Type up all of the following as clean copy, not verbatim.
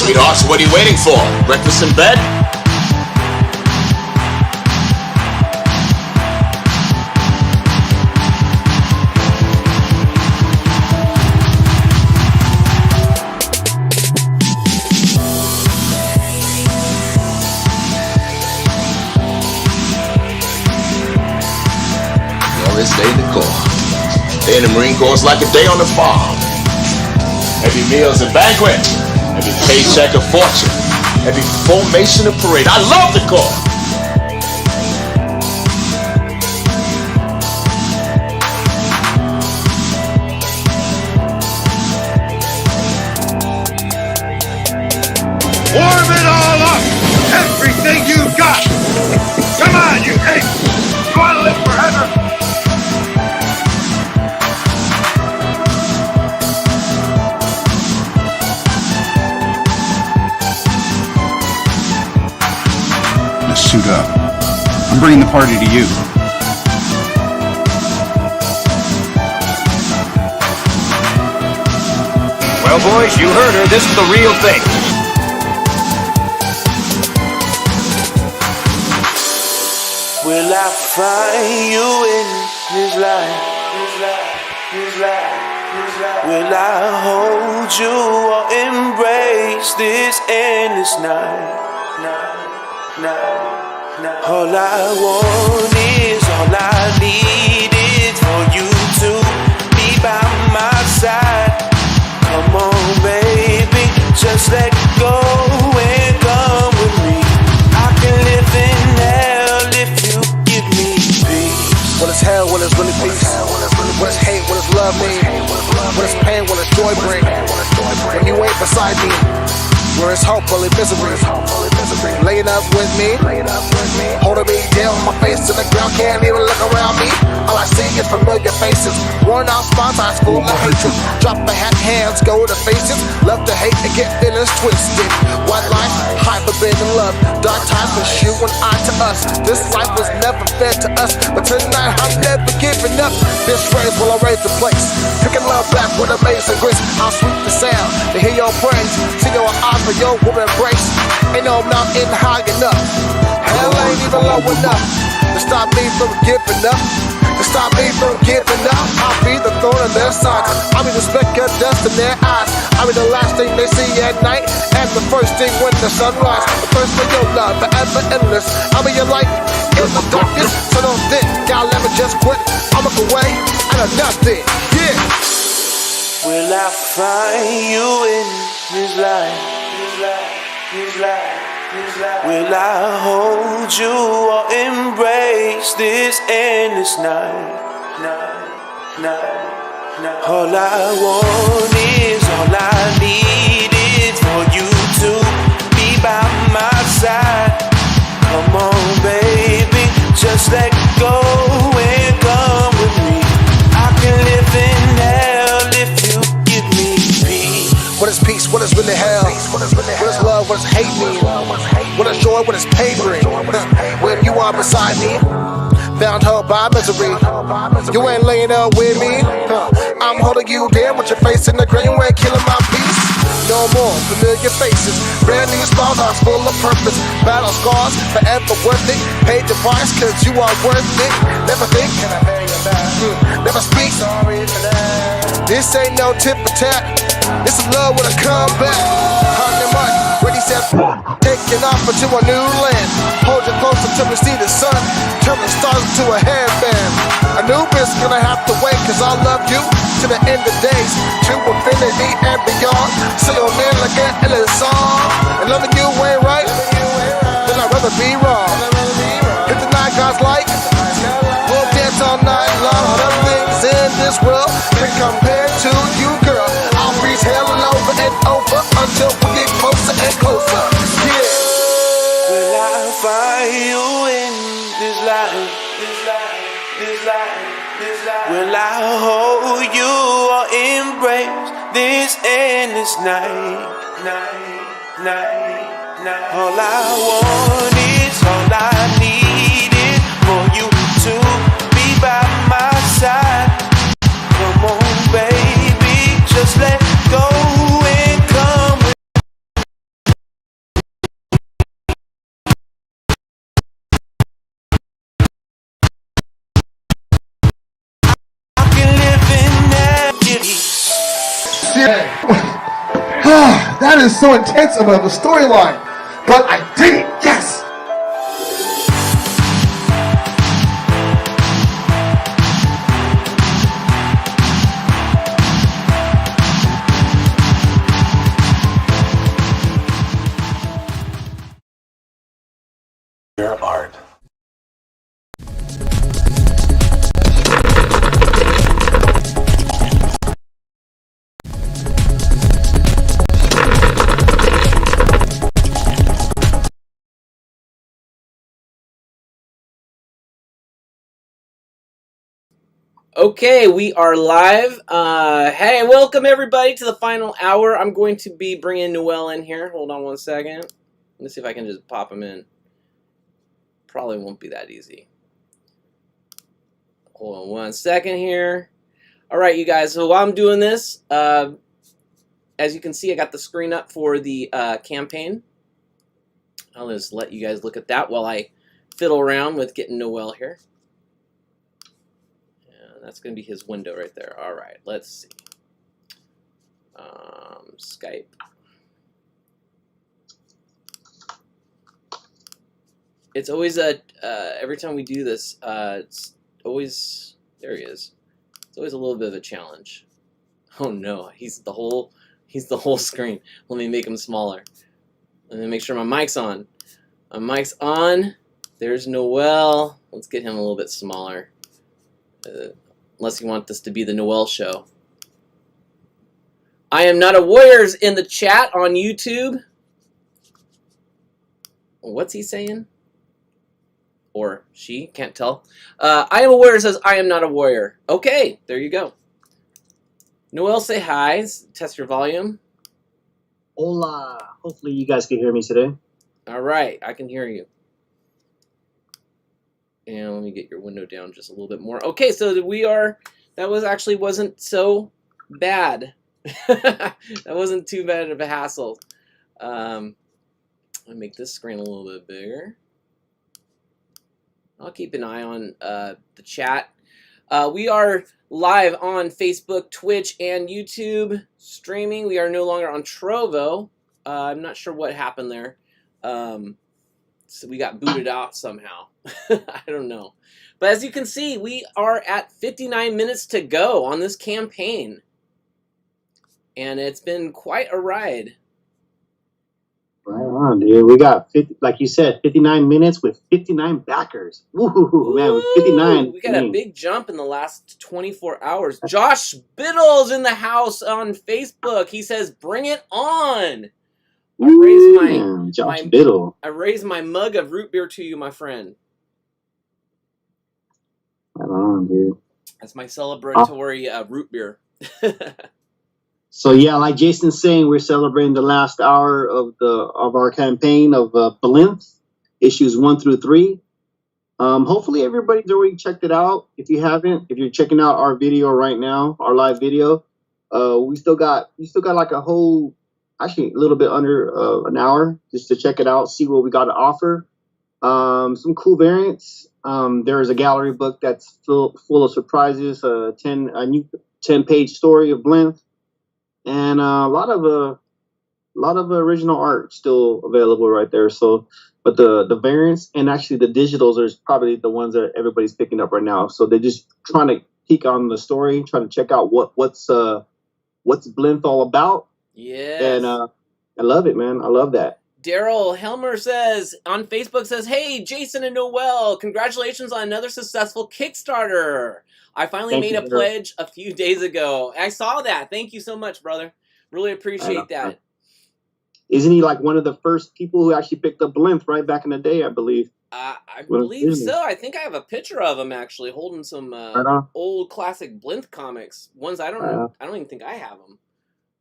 Sweetheart, so what are you waiting for? Breakfast in bed? Glorious day in the Corps. Day in the Marine Corps is like a day on the farm. Every meal's a banquet. Every paycheck a fortune. Every formation a parade. I love the Corps. Warm it all up! Everything you've got! Come on, you ape! You want to live forever? Now suit up. I'm bringing the party to you. Well, boys, you heard her. This is the real thing. Will I find you in this life? Will I hold you or embrace this endless night? All I want is, all I need is for you to be by my side. Come on, baby, just let go and come with me. I can live in hell if you give me peace. What is hell, what is really peace? What is hate, what is love mean? What is pain, what is joy bring? When you ain't beside me, where is hope, only misery? Laying up with me, holding me down, my face to the ground, can't even look around me. All I see is familiar faces, worn out spots, eyes full of hatred. Drop the hat, hands go to faces, love to hate and get feelings twisted. White life, high forbidden love, dark times was you and I to us. This life was never fair to us, but tonight I'm never giving up. This phrase will erase the place, picking love back with amazing grace. How sweet the sound to hear your praise, see your eyes for your woman embrace. Ain't no mountain high enough, hell ain't even low enough to stop me from giving up. To stop me from giving up, I'll be the thorn in their side. I'll be the speck of dust in their eyes. I'll be the last thing they see at night, and the first thing when the sun rises. The first for your love, forever endless. I'll be your light in the darkness. So don't think, God, let me just quit. I'll look away and I'm nothing. Yeah. Will I find you in this life? Will I hold you or embrace this endless night? All I want is, all I need is for you to be by my side. Come on, baby, just let go and come with me. I can live in hell if you give me peace. What is peace? What is really hell? What is love? What is hate mean? What is joy? What is pain bring? When you are beside me, found hope by misery. You ain't laying up with me. I'm holding you down with your face in the ground. You ain't killing my peace. No more familiar faces, brand new stars, hearts full of purpose. Battle scars, forever worth it. Paid the price, cause you are worth it. Never think, can I marry you back? Never speak, sorry for that. This ain't no tip for tat. This is love with a comeback. Honey Mark, ready, set, taking off into a new land. Hold you closer till we see the sun. Turn the stars into a hairband. A new bitch gonna have to wait, cause I love you to the end of days, to infinity and beyond. Say your name like an endless song. And loving you ain't right, then I'd rather be wrong. Hit the night God's light, we'll dance all night long. Other things in this world can compare to you, girl. I'll freeze hell and over until we get closer and closer. Yeah. Will I find you in this life? Will I hold you or embrace this endless night? All I want is, all I need is for you to be by my side. Come on, baby, just let go. That is so intense of a storyline, but I did it. Yes. Your art. Okay, we are live. Hey, welcome everybody to the final hour. I'm going to be bringing Noel in here. Hold on one second. Let's see if I can just pop him in. Probably won't be that easy. Hold on one second here. All right, you guys. So while I'm doing this, as you can see, I got the screen up for the campaign. I'll just let you guys look at that while I fiddle around with getting Noel here. That's going to be his window right there. All right, let's see. Skype. It's always every time we do this, it's always, there he is. It's always a little bit of a challenge. Oh no, he's the whole screen. Let me make him smaller. Let me make sure my mic's on. My mic's on. There's Noel. Let's get him a little bit smaller. Unless you want this to be the Noel show. I am not a warrior's in the chat on YouTube. What's he saying? Or she, can't tell. I am a warrior says I am not a warrior. Okay, there you go. Noel, say hi. Test your volume. Hola. Hopefully you guys can hear me today. All right, I can hear you. And let me get your window down just a little bit more. Okay, so that wasn't so bad. That wasn't too bad of a hassle. Let me make this screen a little bit bigger. I'll keep an eye on the chat. We are live on Facebook, Twitch, and YouTube streaming. We are no longer on Trovo. I'm not sure what happened there. So we got booted out somehow. I don't know. But as you can see, we are at 59 minutes to go on this campaign. And it's been quite a ride. Right on, dude. We got 50, like you said, 59 minutes with 59 backers. Woo, man, with 59. We got a big jump in the last 24 hours. Josh Biddle's in the house on Facebook. He says, "Bring it on." Josh Biddle. I raised my mug of root beer to you, my friend. Right on, dude. That's my celebratory root beer. So yeah, like Jason's saying, we're celebrating the last hour of our campaign of BLINTH, issues 1 through 3. Hopefully everybody's already checked it out. If you haven't, if you're checking out our video right now, our live video, you still got like a whole, actually a little bit under an hour just to check it out, see what we got to offer. Some cool variants. There is a gallery book that's full of surprises, a new 10-page story of BLINTH. And a lot of original art still available right there. So, but the variants and actually the digitals are probably the ones that everybody's picking up right now. So they're just trying to peek on the story, trying to check out what's BLINTH all about. Yeah. And I love it, man. I love that. Daryl Helmer says on Facebook, "Hey, Jason and Noel, congratulations on another successful Kickstarter. I finally made a pledge a few days ago." I saw that. Thank you so much, brother. Really appreciate that. Isn't he like one of the first people who actually picked up BLINTH right back in the day, I believe? I believe so. I think I have a picture of him actually holding some old classic BLINTH comics. Ones I don't even think I have them.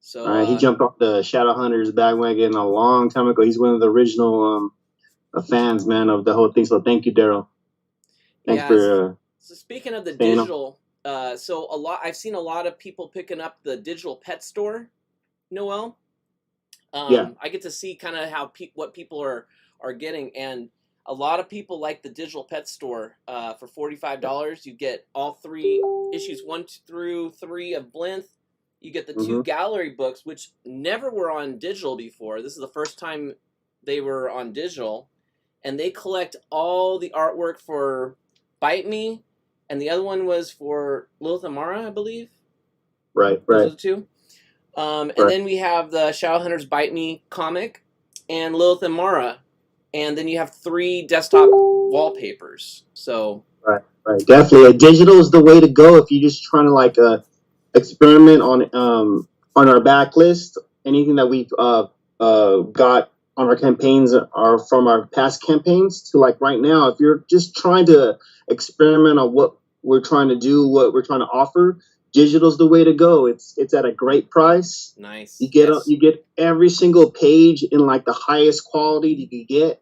So he jumped off the Shadowhunters bandwagon a long time ago. He's one of the original fans, man, of the whole thing. So thank you, Daryl. Thanks for. So speaking of the digital, I've seen a lot of people picking up the digital pet store, Noel. I get to see kind of how what people are getting, and a lot of people like the digital pet store. For $45, you get all 3 issues 1 through 3 of BLINTH. You get the 2 gallery books, which never were on digital before. This is the first time they were on digital. And they collect all the artwork for Bite Me, and the other one was for Lilith and Mara, I believe. Right. Those are the 2. And then we have the Shadowhunters Bite Me comic and Lilith and Mara. And then you have 3 desktop wallpapers. So Right. Definitely, digital is the way to go if you're just trying to like experiment on our backlist. Anything that we've got on our campaigns are from our past campaigns to like right now. If you're just trying to experiment on what we're trying to do, what we're trying to offer, digital's the way to go. It's at a great price. Nice. You get every single page in like the highest quality that you get,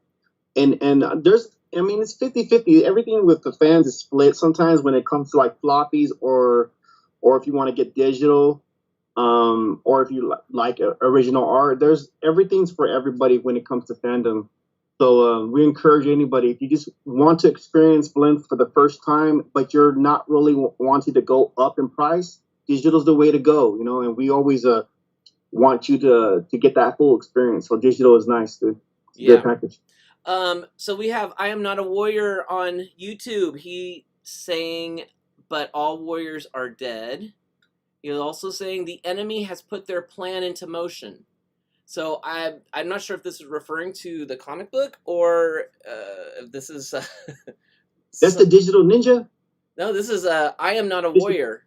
and there's, I mean, it's 50-50. Everything with the fans is split sometimes when it comes to like floppies or if you want to get digital. Or if you like original art, there's everything's for everybody when it comes to fandom. So we encourage anybody, if you just want to experience BLINTH for the first time, but you're not really wanting to go up in price, digital's the way to go, you know. And we always want you to get that full experience. So digital is nice, dude. It's a good package. So we have I Am Not a Warrior on YouTube. He saying, "But all warriors are dead." He's also saying the enemy has put their plan into motion. So I'm not sure if this is referring to the comic book or if this is. That's the Digital Ninja? No, this is I Am Not a Warrior.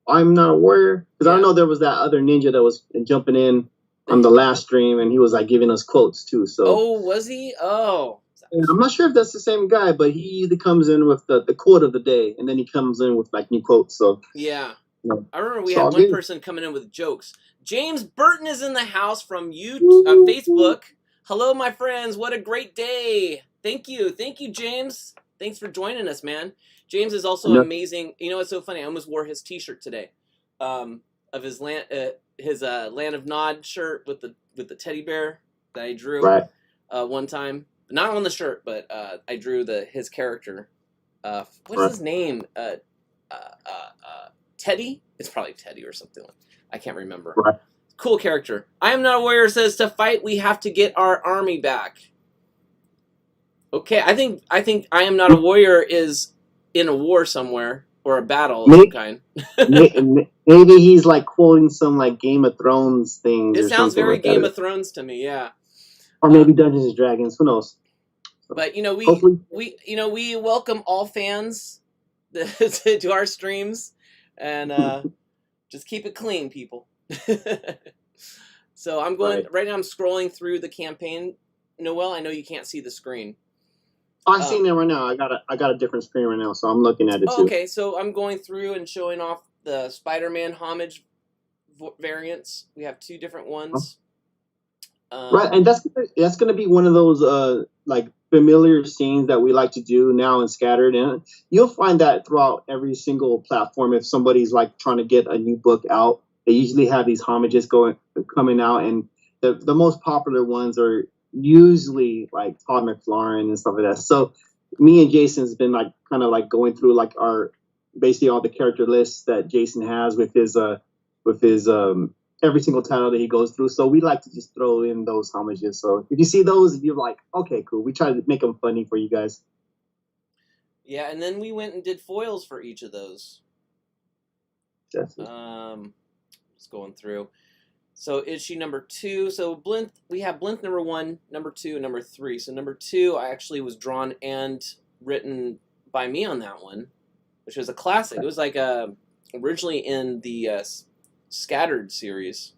I'm Not a Warrior? Because I know there was that other ninja that was jumping in on the last stream, and he was like giving us quotes too. So. Oh, was he? Oh. I'm not sure if that's the same guy, but he usually comes in with the quote of the day, and then he comes in with like new quotes. So. Yeah. I remember we had one person coming in with jokes. James Burton is in the house from Facebook. Hello, my friends. What a great day. Thank you, James. Thanks for joining us, man. James is also amazing. You know, it's so funny. I almost wore his T-shirt today, of his Land of Nod shirt with the teddy bear that I drew one time. Not on the shirt, but I drew his character. What's his name? Teddy? It's probably Teddy or something. I can't remember. Right. Cool character. I Am Not a Warrior says, to fight, we have to get our army back. Okay, I think I Am Not a Warrior is in a war somewhere, or a battle of some kind. Maybe he's like quoting some like Game of Thrones things. It sounds very like Game of Thrones to me, yeah. Or maybe Dungeons and Dragons, who knows? But you know, we welcome all fans to our streams. And just keep it clean, people. So I'm going right now. I'm scrolling through the campaign. Noel, I know you can't see the screen. I'm seeing it right now. I got a different screen right now, so I'm looking at it too. Okay, so I'm going through and showing off the Spider-Man homage variants. We have 2 different ones. Right, and that's gonna be one of those like familiar scenes that we like to do now in Scattered, and you'll find that throughout every single platform. If somebody's like trying to get a new book out, they usually have these homages coming out, and the most popular ones are usually like Todd McFarlane and stuff like that. So me and Jason's been like kind of like going through like our basically all the character lists that Jason has with his every single title that he goes through. So we like to just throw in those homages. So if you see those, you're like, okay, cool. We try to make them funny for you guys. Yeah, and then we went and did foils for each of those. Definitely. Just going through. So issue number 2. So BLINTH, we have BLINTH number 1, number 2, and number 3. So number 2, I actually was drawn and written by me on that one, which was a classic. It was like originally in the Scattered series,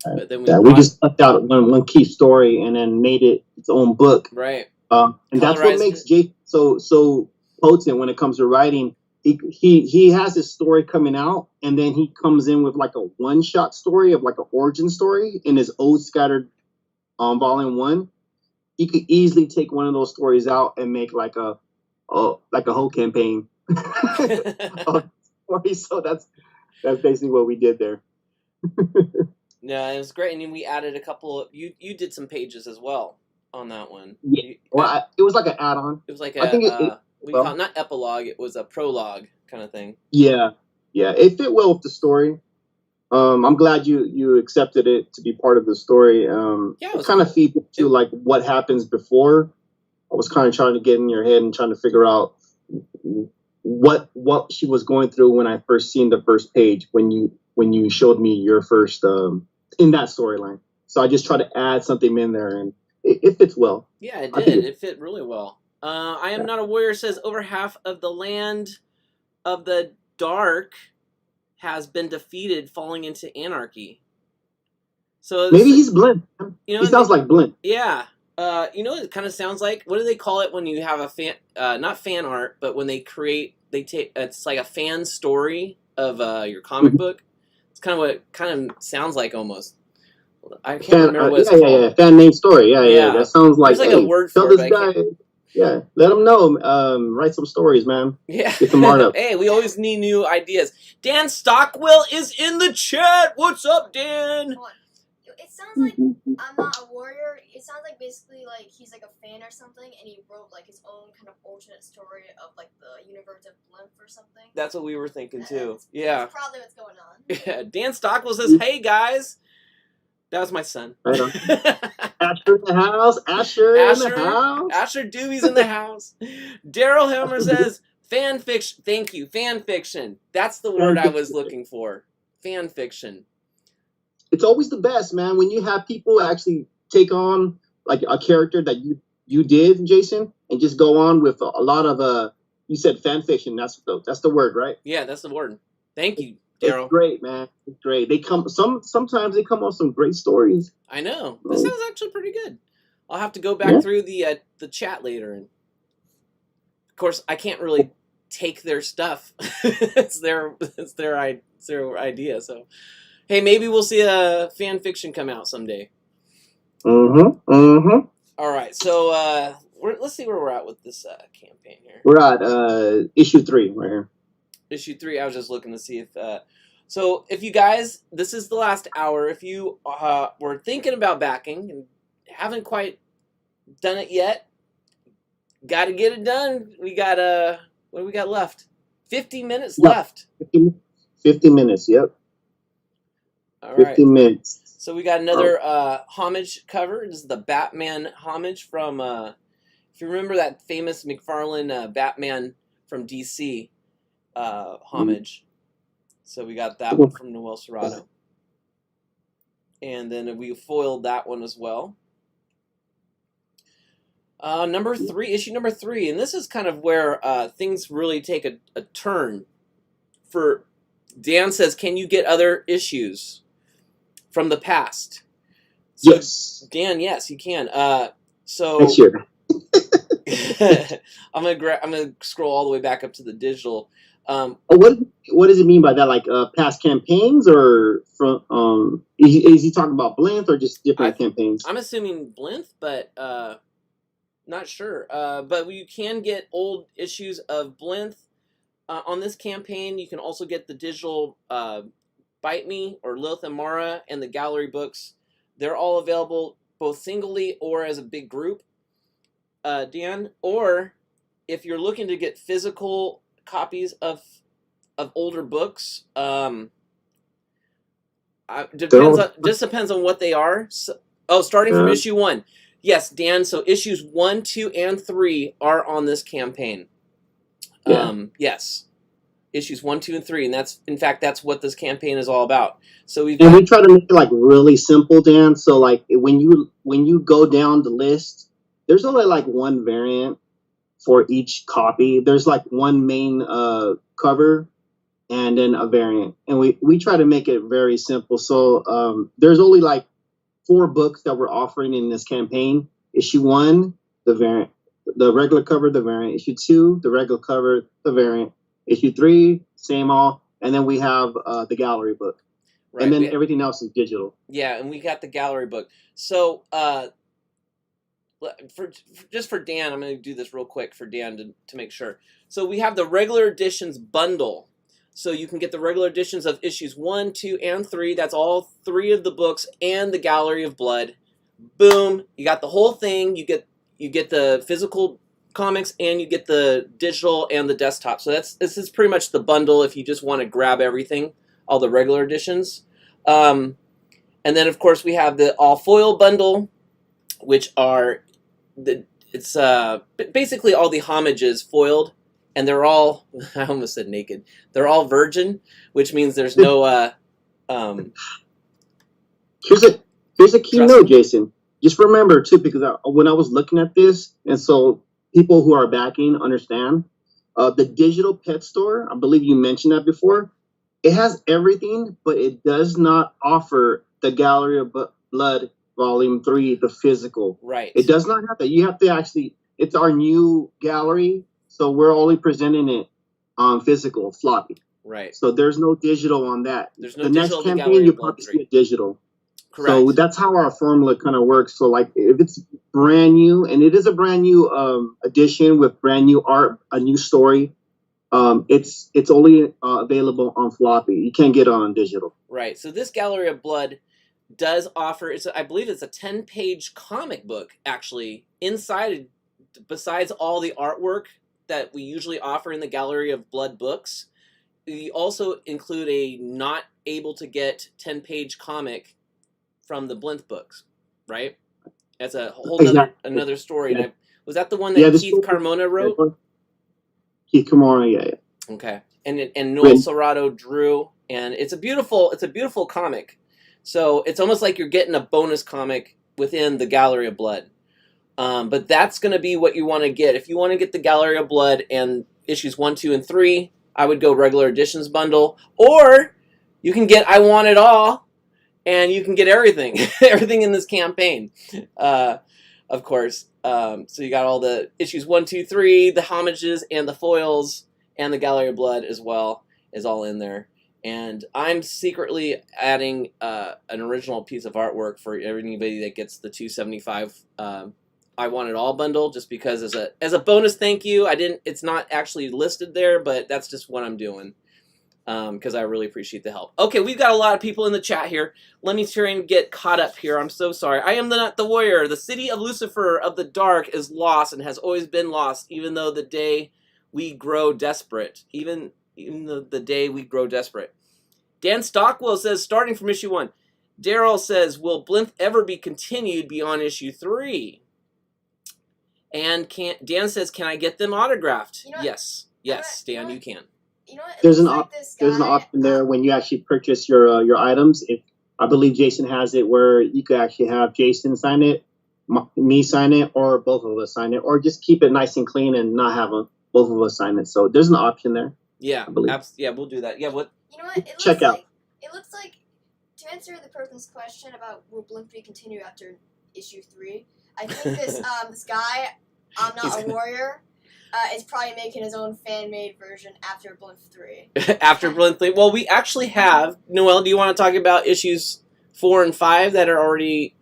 but then we just left out one key story and then made it its own book, right? And that's what makes Jake so potent when it comes to writing. He has his story coming out, and then he comes in with like a one-shot story of like an origin story in his old Scattered volume 1. He could easily take one of those stories out and make like a whole campaign. So that's basically what we did there. Yeah, it was great, and then we added a couple of you did some pages as well on that one. Yeah, well, it was like an add-on. It was like we call it not epilogue. It was a prologue kind of thing. Yeah, it fit well with the story. I'm glad you accepted it to be part of the story. Yeah, it kind of feeds into like what happens before. I was kind of trying to get in your head and trying to figure out what she was going through when I first seen the first page when you showed me your first in that storyline. So I just try to add something in there, and it fits well. Yeah, it did. It fit really well. I am not a warrior says over half of the land of the dark has been defeated, falling into anarchy. So maybe he's Blint. You know, he sounds like Blint. Yeah. You know what it kind of sounds like? What do they call it when you have a fan? Not fan art, but when they take. It's like a fan story of your comic book. It's kind of what it kind of sounds like almost. I can't remember what it's called. Fan name story. Yeah. That sounds like. There's like a word for it. This guy. Yeah, let him know. Write some stories, man. Yeah. Get some art up. Hey, we always need new ideas. Dan Stockwell is in the chat. What's up, Dan? It sounds like I'm not a warrior. It sounds like basically like he's like a fan or something, and he wrote like his own kind of alternate story of like the universe of BLINTH or something. That's what we were thinking too. That's probably what's going on. Yeah, Dan Stockwell says, "Hey guys." That was my son. Right on. Asher in the house. Asher in the house. Asher Dube's in the house. Daryl Helmer says, fan fiction. Thank you. Fan fiction. That's the word I was looking for. Fan fiction. It's always the best, man, when you have people actually take on like a character that you did, Jason, and just go on with a lot of you said fan fiction. That's the word, right? Yeah, that's the word. Thank you, Daryl. It's great, man. It's great. They come sometimes they come on some great stories. I know. This sounds actually pretty good. I'll have to go back through the chat later, and of course I can't really take their stuff. it's their idea. So hey, maybe we'll see a fan fiction come out someday. All right, so let's see where we're at with this campaign here. We're at issue 3 right here. Issue 3. I was just looking to see if. So if you guys, this is the last hour. If you were thinking about backing and haven't quite done it yet, got to get it done. We got what do we got left? 50 minutes left. 50 minutes. Yep. All 50 minutes. So we got another homage cover. This is the Batman homage from. If you remember that famous McFarlane Batman from DC homage. So we got that one from Noel Serrato. And then we foiled that one as well. Number 3, issue number 3. And this is kind of where things really take a turn. For Dan says, can you get other issues from the past? So, yes. Dan, yes, you can. So next year. I'm gonna scroll all the way back up to the digital. What does it mean by that? Like past campaigns, or from is he talking about BLINTH or just different campaigns? I'm assuming BLINTH, but not sure. But you can get old issues of BLINTH on this campaign. You can also get the digital Bite Me or Lilith and Mara and the gallery books. They're all available both singly or as a big group. Dan, or if you're looking to get physical copies of older books, depends on what they are. So, starting from issue 1. Yes, Dan, so issues 1, 2, and 3 are on this campaign. Yes. Issues 1, 2, and 3, and that's what this campaign is all about. So we try to make it like really simple, Dan. So like when you go down the list, there's only like one variant for each copy. There's like one main cover and then a variant, and we try to make it very simple. So there's only like 4 books that we're offering in this campaign. Issue 1, the variant, the regular cover, the variant. Issue 2, the regular cover, the variant. Issue 3, same all, and then we have the gallery book, right, and then everything else is digital. Yeah, and we got the gallery book. So for Dan, I'm going to do this real quick for Dan to make sure. So we have the regular editions bundle. So you can get the regular editions of issues 1, 2, and 3. That's all 3 of the books and the Gallery of Blood. Boom! You got the whole thing. You get the physical comics and you get the digital and the desktop. So this is pretty much the bundle if you just want to grab everything, all the regular editions. And then of course we have the all foil bundle, which are basically all the homages foiled, and they're all I almost said naked. They're all virgin, which means there's no Here's a key Trust note, me. Jason. Just remember too, because when I was looking at this, and so people who are backing understand, the digital pet store, I believe you mentioned that before, it has everything, but it does not offer the Gallery of Blood Volume 3, the physical. right. It does not have that. You have to actually, it's our new gallery, so we're only presenting it on physical, floppy. Right. So there's no digital on that. There's no The digital next in the campaign, Gallery you'll of Blood probably 3. see a digital. Correct. So that's how our formula kind of works. So like if it's brand new, and it is a brand new edition with brand new art, a new story, it's only available on floppy. You can't get it on digital. Right. So this Gallery of Blood does offer, I believe it's a 10-page comic book, actually, inside, besides all the artwork that we usually offer in the Gallery of Blood books. We also include a not able to get 10-page comic from the BLINTH books, right? That's a whole another story. Yeah. And was that the one that Keith Carmona wrote? Keith Carmona, yeah. Okay. And Noel Serrato drew, and it's a beautiful comic. So it's almost like you're getting a bonus comic within the Gallery of Blood. But that's going to be what you want to get. If you want to get the Gallery of Blood and issues 1, 2, and 3, I would go regular editions bundle. Or you can get I Want It All, and you can get everything. Everything in this campaign, of course. So you got all the issues 1, 2, 3, the homages, and the foils, and the Gallery of Blood as well is all in there. And I'm secretly adding an original piece of artwork for anybody that gets the $275 I Want It All bundle, just because as a bonus thank you. It's not actually listed there, but that's just what I'm doing because I really appreciate the help. Okay, we've got a lot of people in the chat here. Let me try and get caught up here. I'm so sorry. I am not the warrior. The city of Lucifer of the Dark is lost and has always been lost, even though the day we grow desperate. Even the day we grow desperate. Dan Stockwell says, starting from issue 1. Daryl says, will BLINTH ever be continued beyond issue 3? And Dan says, can I get them autographed? You know yes, Dan, you can. You know what? There's an like there's an option there when you actually purchase your items. If I believe Jason has it, where you could actually have Jason sign it, me sign it, or both of us sign it, or just keep it nice and clean and not have both of us sign it. So there's an option there. Yeah, yeah, we'll do that. Yeah, what? You know what? It looks like, to answer the person's question about will BLINTH be continued after issue 3, I think this this guy, I'm Not a Warrior, is probably making his own fan-made version after BLINTH 3. After BLINTH 3. Well, we actually have, Noel, do you want to talk about issues 4 and 5 that are already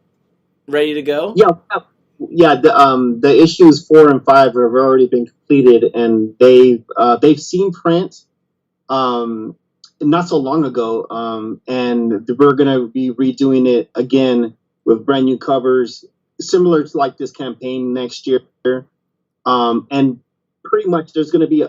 ready to go? Yeah. The issues 4 and 5 have already been completed, and they've seen print not so long ago, and we're gonna be redoing it again with brand new covers, similar to like this campaign next year, and pretty much there's going to be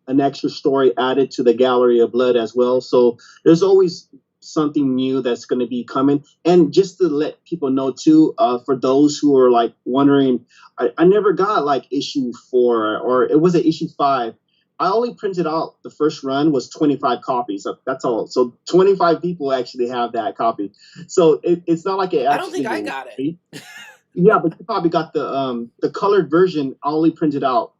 an extra story added to the Gallery of Blood as well. So there's always something new that's going to be coming. And just to let people know too, for those who are like wondering, I never got like issue 4 or it was an issue 5. I only printed out the first run was 25 copies. That's all. So 25 people actually have that copy. So it's not like it. I don't think I got it. Yeah, but you probably got the colored version. I only printed out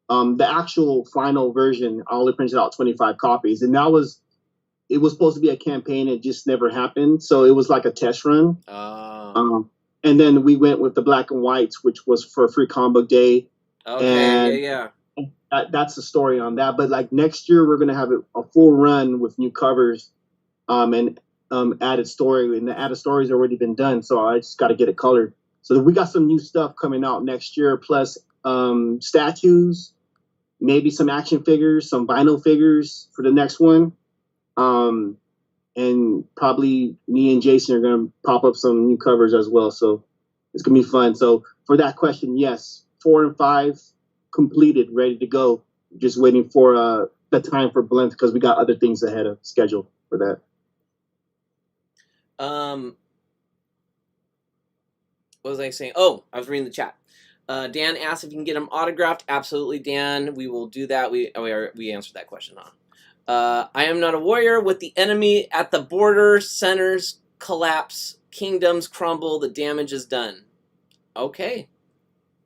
the actual final version. I only printed out 25 copies, and it was supposed to be a campaign. It just never happened. So it was like a test run. And then we went with the black and whites, which was for Free Comic Book Day. Okay, yeah. That's the story on that. But like next year, we're gonna have a full run with new covers, and added story. And the added story's already been done, so I just got to get it colored. So we got some new stuff coming out next year, plus statues, maybe some action figures, some vinyl figures for the next one, and probably me and Jason are gonna pop up some new covers as well. So it's gonna be fun. So for that question, yes, 4 and 5. Completed, ready to go. Just waiting for the time for BLINTH because we got other things ahead of schedule for that. What was I saying? Oh, I was reading the chat. Dan asked if you can get him autographed. Absolutely, Dan. We will do that. We answered that question, huh? I am not a warrior. With the enemy at the border, centers collapse, kingdoms crumble. The damage is done. Okay,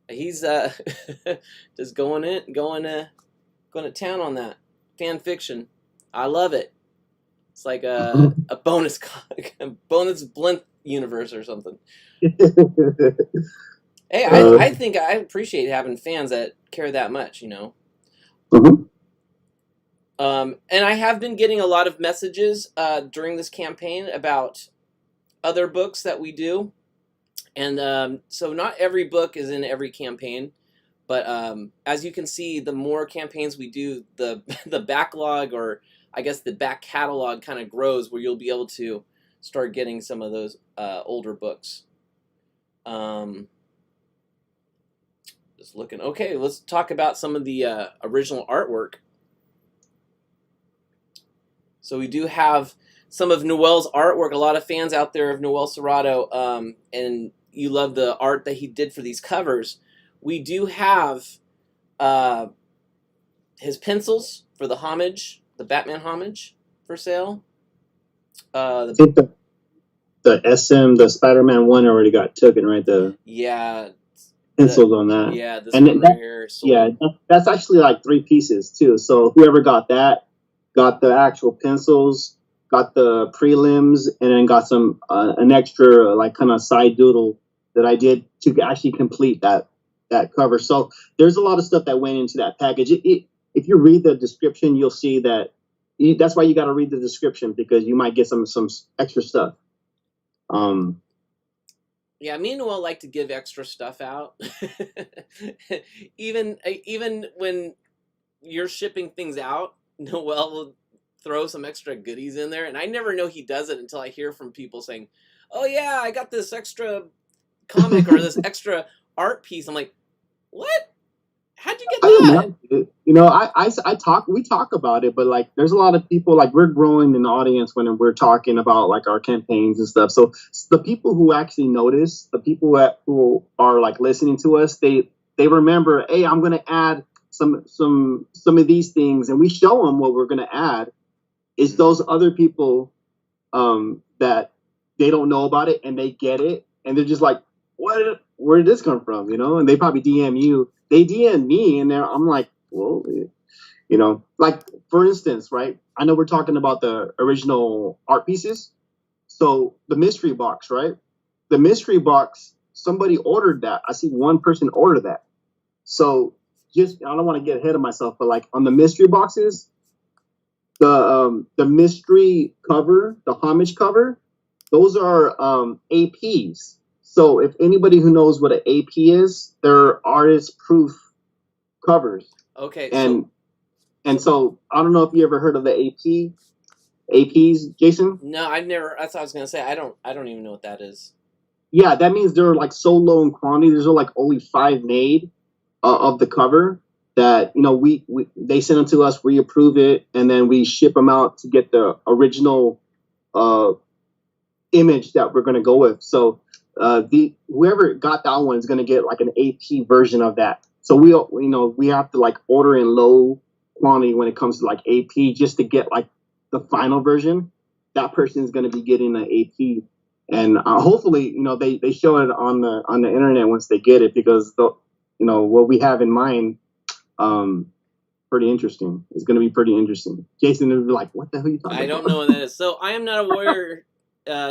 he's just going to town on that fan fiction. I love it. It's like a bonus BLINTH universe or something. Hey, I think I appreciate having fans that care that much, you know. Mm-hmm. And I have been getting a lot of messages during this campaign about other books that we do. And so not every book is in every campaign. But as you can see, the more campaigns we do, the backlog, or I guess the back catalog, kind of grows, where you'll be able to start getting some of those older books. Just looking. Okay, let's talk about some of the original artwork. So we do have some of Noel's artwork. A lot of fans out there of Noel Serrato, and you love the art that he did for these covers. We do have his pencils for the homage, the Batman homage, for sale. I think the SM, the Spider-Man one already got taken, right? The pencils on that. Yeah, this one right here. Yeah, that's actually like 3 pieces too. So whoever got that got the actual pencils, got the prelims, and then got some an extra like kind of side doodle that I did to actually complete that cover. So there's a lot of stuff that went into that package. If you read the description, you'll see that that's why you got to read the description, because you might get some extra stuff. Yeah, me and Noel like to give extra stuff out. even when you're shipping things out, Noel will throw some extra goodies in there, and I never know he does it until I hear from people saying, "Oh yeah, I got this extra comic or this extra art piece." I'm like, "What? How'd you get that?" You know, we talk about it, but like, there's a lot of people, like, we're growing in the audience when we're talking about like our campaigns and stuff. So the people who actually notice, the people who are like listening to us, they remember, hey, I'm gonna add some of these things, and we show them what we're gonna add. It's those other people that they don't know about it and they get it, and they're just like, where did this come from? You know, and they probably DM you. They DM me, and I'm like, well, you know, like, for instance, right? I know we're talking about the original art pieces. So the mystery box, right? The mystery box, somebody ordered that. I see one person order that. So just, I don't want to get ahead of myself, but like on the mystery boxes, the mystery cover, the homage cover, those are APs. So if anybody who knows what an AP is, they're artist proof covers. Okay. And so I don't know if you ever heard of the APs, Jason? No, I've never. That's what I was gonna say. I don't even know what that is. Yeah, that means they're like so low in quantity. There's like only 5 made of the cover that, you know, they send them to us, we approve it, and then we ship them out to get the original image that we're gonna go with. So whoever got that one is gonna get like an AP version of that. So we have to like order in low quantity when it comes to like AP just to get like the final version. That person is gonna be getting an AP, and hopefully, you know, they show it on the internet once they get it, because you know what we have in mind, pretty interesting. It's gonna be pretty interesting. Jason will be like, "What the hell are you talking about?" I don't know what that is. So I am not a warrior.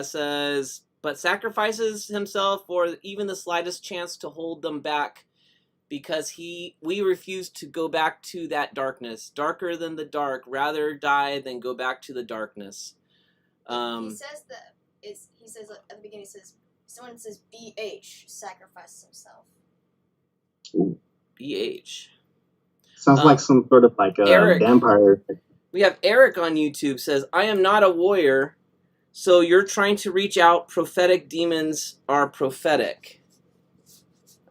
Says, but sacrifices himself for even the slightest chance to hold them back, because we refuse to go back to that darkness, darker than the dark, rather die than go back to the darkness. He says that he says at the beginning, someone says BH sacrifices himself. BH sounds like some sort of like a Eric, vampire. We have Eric on YouTube says, I am not a warrior, so you're trying to reach out. Prophetic demons are prophetic.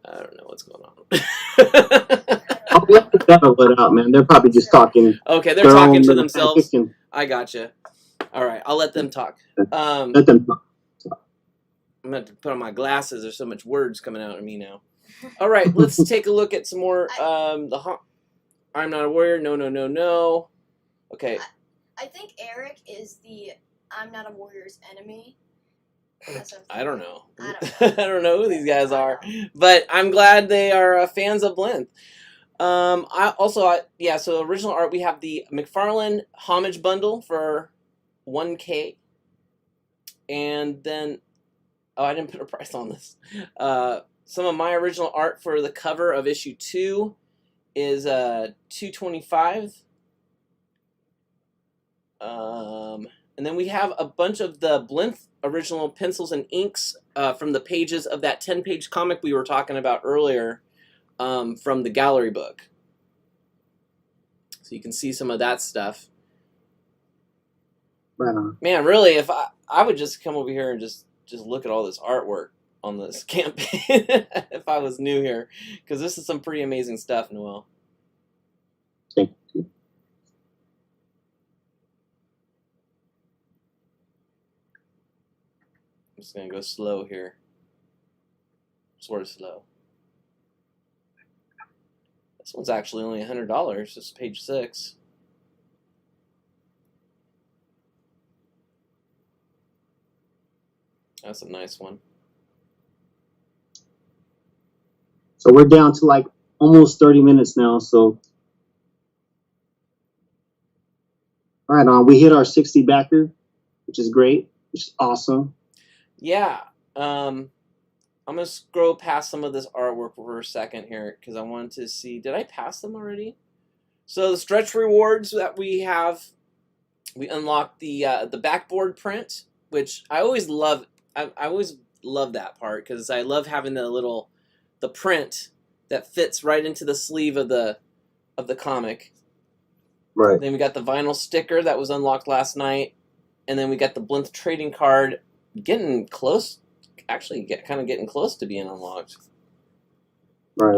I don't know what's going on. I'll let the devil let out, man. They're probably just talking. Okay, they're talking to themselves. I gotcha. All right, I'll let them talk. Let them talk. I'm going to put on my glasses. There's so much words coming out of me now. All right, let's take a look at some more. I'm not a warrior. No, no, no, no. Okay. I think Eric is the I'm not a warrior's enemy. I don't know. I don't know. I don't know who these guys are, but I'm glad they are fans of BLINTH. So original art, we have the McFarlane homage bundle for $1K, and then I didn't put a price on this. Some of my original art for the cover of issue 2 is $225. And then we have a bunch of the BLINTH original pencils and inks from the pages of that 10-page comic we were talking about earlier, from the gallery book. So you can see some of that stuff. Right on. Man, really, if I would just come over here and just look at all this artwork on this campaign if I was new here, because this is some pretty amazing stuff, Noel. Thank you. I'm just gonna go slow here, sort of slow. This one's actually only $100. This is page 6. That's a nice one. So we're down to like almost 30 minutes now. So, all right, we hit our 60 backer, which is great, which is awesome. Yeah. I'm going to scroll past some of this artwork for a second here because I wanted to see, did I pass them already? So the stretch rewards that we have, we unlocked the backboard print, which I always love. I always love that part because I love having the print that fits right into the sleeve of the comic. Right. Then we got the vinyl sticker that was unlocked last night, and then we got the BLINTH trading card, getting close. Actually, kind of getting close to being unlocked. Right.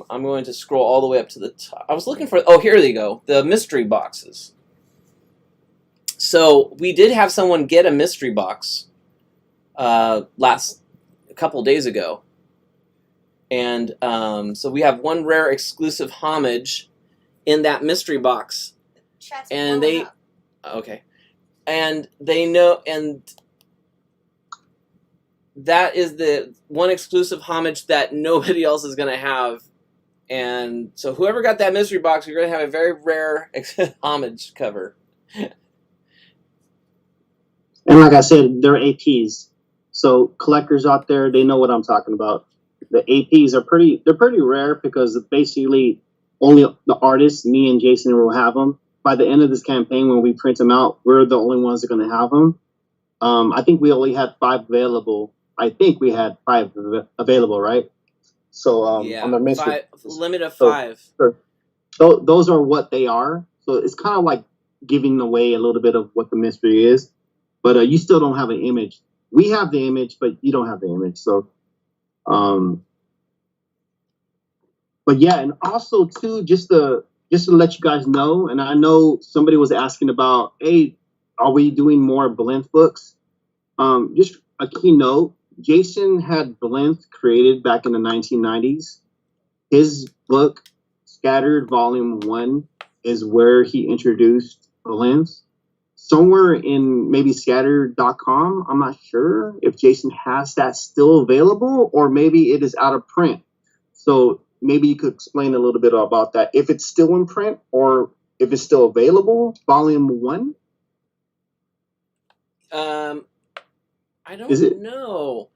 I'm going to scroll all the way up to the top. I was looking for. Oh, here they go. The mystery boxes. So we did have someone get a mystery box a couple days ago, and so we have one rare exclusive homage in that mystery box, and they know, and that is the one exclusive homage that nobody else is going to have. And so whoever got that mystery box, you're going to have a very rare homage cover. And like I said, they're APs. So collectors out there, they know what I'm talking about. The APs are pretty rare because basically only the artists, me and Jason, will have them. By the end of this campaign, when we print them out, we're the only ones that are going to have them. I think we only had 5 available. I think we had 5 available, right? So yeah, on the mystery, limit of 5. So those are what they are. So it's kind of like giving away a little bit of what the mystery is, but you still don't have an image. We have the image, but you don't have the image. So, but yeah, and also too, just to let you guys know, and I know somebody was asking about, hey, are we doing more BLINTH books? Just a keynote. Jason had BLINTH created back in the 1990s. His book, Scattered Volume 1, is where he introduced BLINTH. Somewhere in maybe scattered.com, I'm not sure if Jason has that still available, or maybe it is out of print. So maybe you could explain a little bit about that. If it's still in print or if it's still available, Volume 1? I don't know.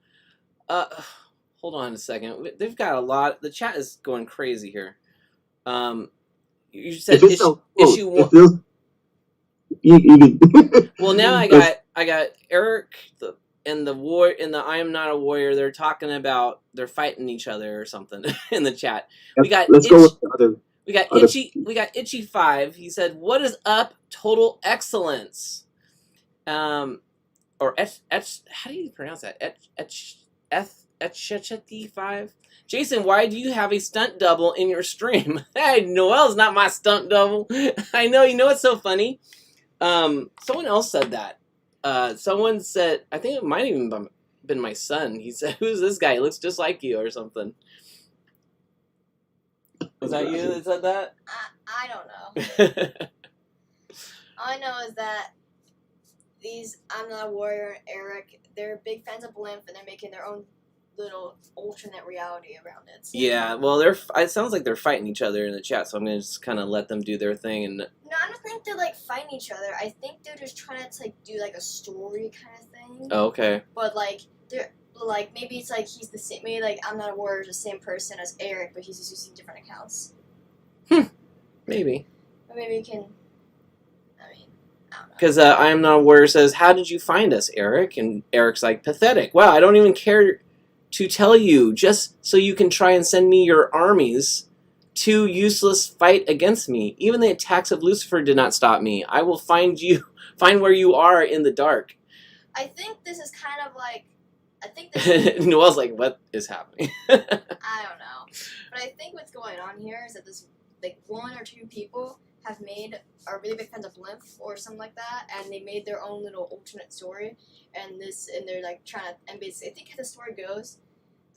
Hold on a second. They've got a lot. The chat is going crazy here. You said issue 1. Well, now I got Eric and the I Am Not a Warrior. They're talking about they're fighting each other or something in the chat. We got Itchy 5. He said, "What is up, Total Excellence?" Or how do you pronounce that? Etchety 5. Jason, why do you have a stunt double in your stream? Hey, Noel's not my stunt double. I know. You know what's so funny? Someone else said that. Someone said, I think it might even been my son. He said, "Who's this guy? He looks just like you," or something. Was that you that said that? I don't know. All I know is that these I'm Not a Warrior and Eric, they're big fans of BLINTH, and they're making their own little alternate reality around it. So. Yeah, well, it sounds like they're fighting each other in the chat, so I'm gonna just kind of let them do their thing. And no, I don't think they're like fighting each other. I think they're just trying to like do like a story kind of thing. oh, okay. But like they're like maybe it's like he's the same. Maybe like I'm Not a Warrior is the same person as Eric, but he's just using different accounts. Maybe. Or maybe you can. I mean, I don't know. Because I Am Not a Warrior says, "How did you find us, Eric?" And Eric's like, "Pathetic. Wow, I don't even care to tell you, just so you can try and send me your armies to useless fight against me. Even the attacks of Lucifer did not stop me. I will find where you are in the dark." I think this is kind of like. I think this is, Noel's like, "What is happening?" I don't know. But I think what's going on here is that this like one or two people are really big fans of BLINTH or something like that, and they made their own little alternate story, and they're like trying to, and basically I think how the story goes.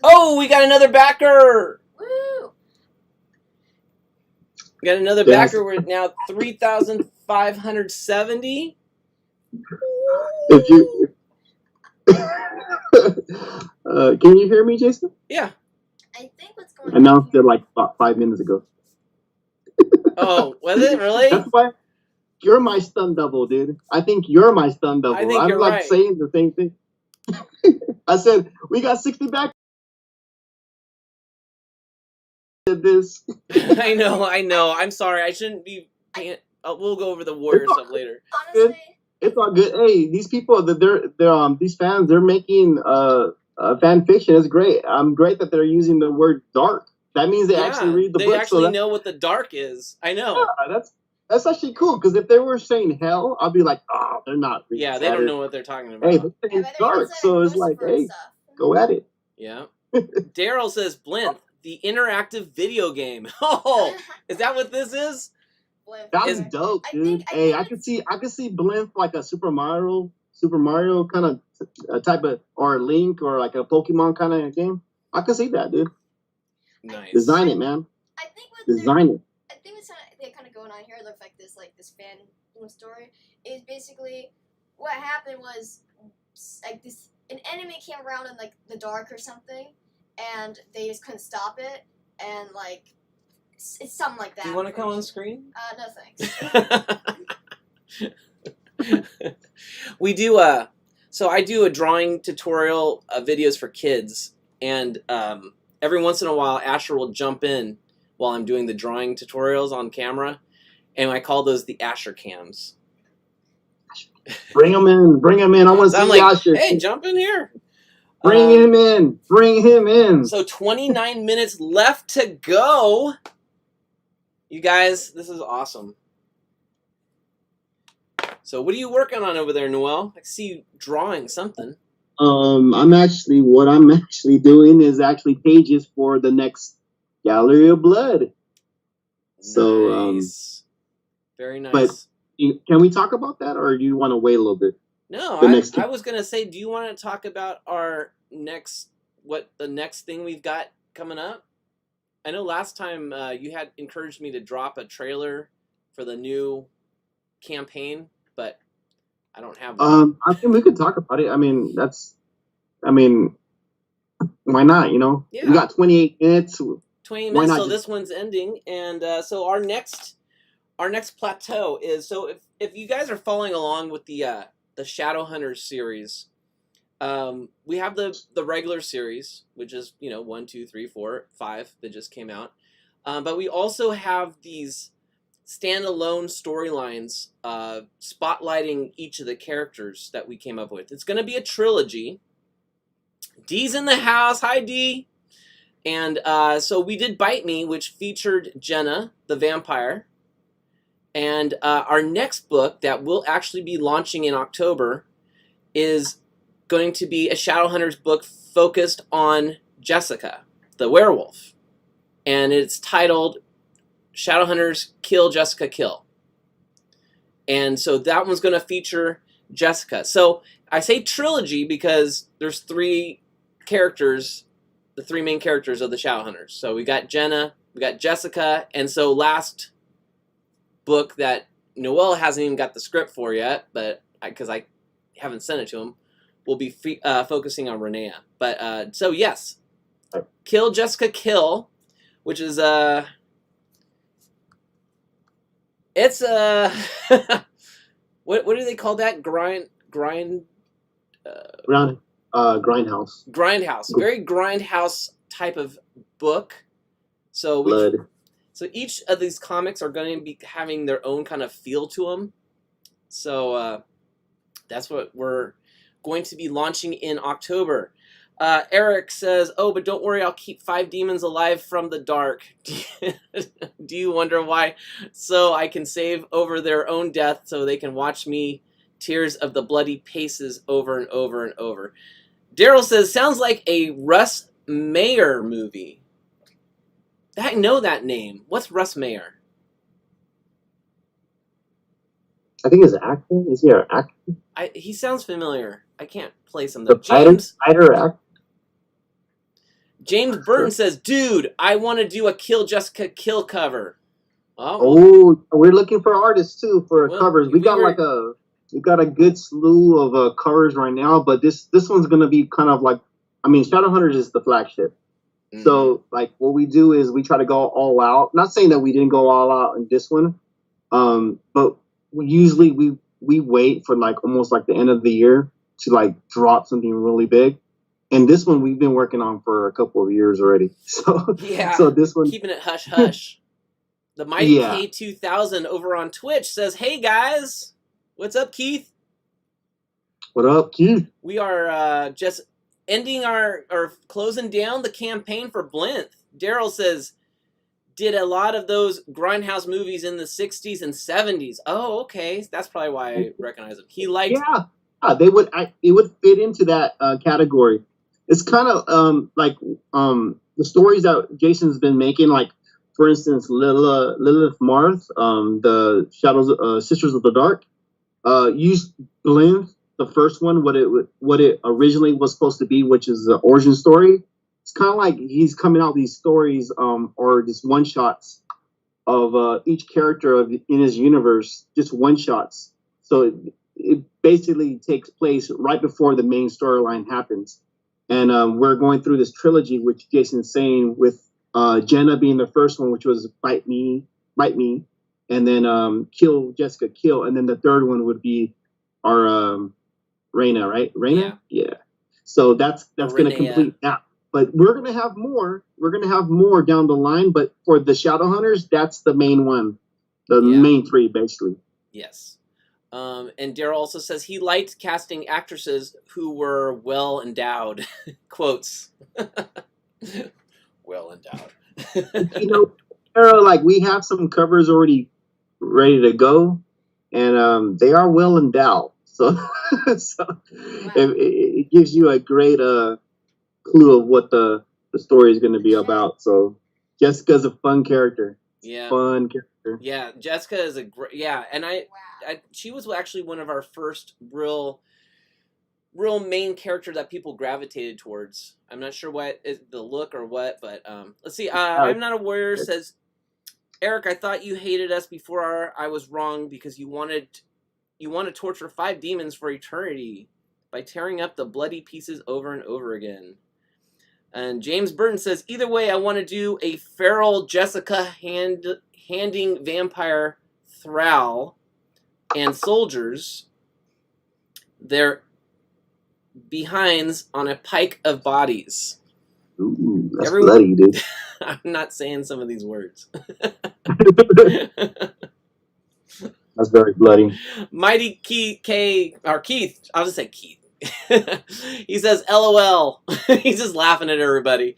Oh, we got another backer! Woo! We got another backer. We're now 3,570. If you can you hear me, Jason? Yeah. I think what's going I on announced here, it like about 5 minutes ago. Oh, was it really? That's why you're my stun double, dude. I think you're my stun double. I think I'm you're like right. saying the same thing. I said we got 60 back. Did this? I know. I'm sorry. I shouldn't be. We'll go over the Warrior stuff later. honestly, It's all good. Hey, these people, they're these fans, they're making fan fiction. It's great. I'm great that they're using the word dark. That means they actually read the book. They actually know what the dark is. I know. Yeah, that's actually cool. Because if they were saying hell, I'd be like, oh, they're not. Yeah, they don't know what they're talking about. Hey, they're saying dark, so it's like, hey, go at it. Yeah. Daryl says, "BLINTH, the interactive video game." Oh, is that what this is? BLINTH. That's dope, dude. I could see BLINTH like a Super Mario kind of type of, or a Link, or like a Pokemon kind of game. I could see that, dude. Nice. Design it, man. I think what Design it. I think what's kind of going on here, looks like this fan story, is basically what happened was like an enemy came around in like the dark or something, and they just couldn't stop it, and like it's something like that. Do you want to come on screen? No thanks. We do so I do a drawing tutorial videos for kids, and every once in a while Asher will jump in while I'm doing the drawing tutorials on camera, and I call those the Asher cams. Bring him in. I want to So I'm see like, Asher. "Hey, jump in here." Bring him in. So 29 minutes left to go. You guys, this is awesome. So what are you working on over there, Noel? I see you drawing something. What I'm actually doing is actually pages for the next Gallery of Blood. So, nice. Very nice. But can we talk about that, or do you want to wait a little bit? No, I was gonna say, do you want to talk about the next thing we've got coming up? I know last time you had encouraged me to drop a trailer for the new campaign, but I don't have one. I think we could talk about it. Why not? You know, Yeah. We got 28 minutes. 20 Why minutes, not so this one's ending, and so our next plateau is, so if you guys are following along with the Shadowhunters series, we have the regular series, which is 1, 2, 3, 4, 5 that just came out, but we also have these standalone storylines spotlighting each of the characters that we came up with. It's going to be a trilogy. Dee's in the house. Hi, Dee. And so we did Bite Me, which featured Jenna, the vampire. And our next book that will actually be launching in October is going to be a Shadowhunters book focused on Jessica, the werewolf. And it's titled Shadowhunters Kill Jessica Kill. And so that one's going to feature Jessica. So I say trilogy because there's 3 characters, the 3 main characters of the Shadowhunters. So we got Jenna, we got Jessica, and so last book that Noel hasn't even got the script for yet, but because I haven't sent it to him, we'll be focusing on Renea. But so yes, Kill Jessica Kill, which is it's what do they call that? Grindhouse. Grindhouse. Very grindhouse type of book. So so each of these comics are going to be having their own kind of feel to them. So that's what we're going to be launching in October. Eric says, "Oh, but don't worry, I'll keep 5 demons alive from the dark." Do you wonder why? So I can save over their own death so they can watch me tears of the bloody paces over and over and over. Daryl says, "Sounds like a Russ Meyer movie." I know that name. What's Russ Meyer? I think he's an actor. Is he an actor? He sounds familiar. I can't place him though. James Burton says, "Dude, I want to do a Kill Jessica Kill cover." Oh, we're looking for artists too for covers. We got a good slew of covers right now, but this one's gonna be kind of like, I mean, Shadowhunters is the flagship. Mm-hmm. So like what we do is we try to go all out. Not saying that we didn't go all out in this one, but usually we wait for like almost like the end of the year to like drop something really big. And this one we've been working on for a couple of years already. So yeah, so this one, keeping it hush hush. The Mighty K2000 over on Twitch says, "Hey guys, what's up, Keith? What up, Keith? We are just ending or closing down the campaign for BLINTH." Daryl says, "Did a lot of those grindhouse movies in the 60s and 70s." Oh, okay. That's probably why I recognize them. He liked... Yeah, it would fit into that category. It's kind of like the stories that Jason's been making, like, for instance, Lilith Marth, the Shadows, Sisters of the Dark, used BLINTH, the first one, what it originally was supposed to be, which is the origin story. It's kind of like he's coming out with these stories, or just one shots of each character in his universe, just one shots. So it basically takes place right before the main storyline happens. And we're going through this trilogy, which Jason's saying, with Jenna being the first one, which was Bite Me, and then Kill Jessica Kill, and then the third one would be our Reina, right? Reina? Yeah. So that's going to complete that. But we're going to have more. We're going to have more down the line. But for the Shadowhunters, that's the main one. The main 3, basically. Yes. And Daryl also says he liked casting actresses who were well endowed. Quotes. Well endowed. You know, Daryl, like, we have some covers already ready to go, and they are well endowed. So, it gives you a great clue of what the story is going to be about. So Jessica's a fun character. Yeah. Fun character. Yeah, Jessica is a great... Yeah, and she was actually one of our first real main character that people gravitated towards. I'm not sure what is the look or what, but let's see. I'm Not a Warrior says, "Eric, I thought you hated us before I was wrong because you want to torture 5 demons for eternity by tearing up the bloody pieces over and over again." And James Burton says, "Either way, I want to do a feral Jessica handing vampire thrall and soldiers their behinds on a pike of bodies." Ooh, that's bloody, dude. I'm not saying some of these words. That's very bloody. Mighty Keith, I'll just say Keith. He says, "LOL." He's just laughing at everybody.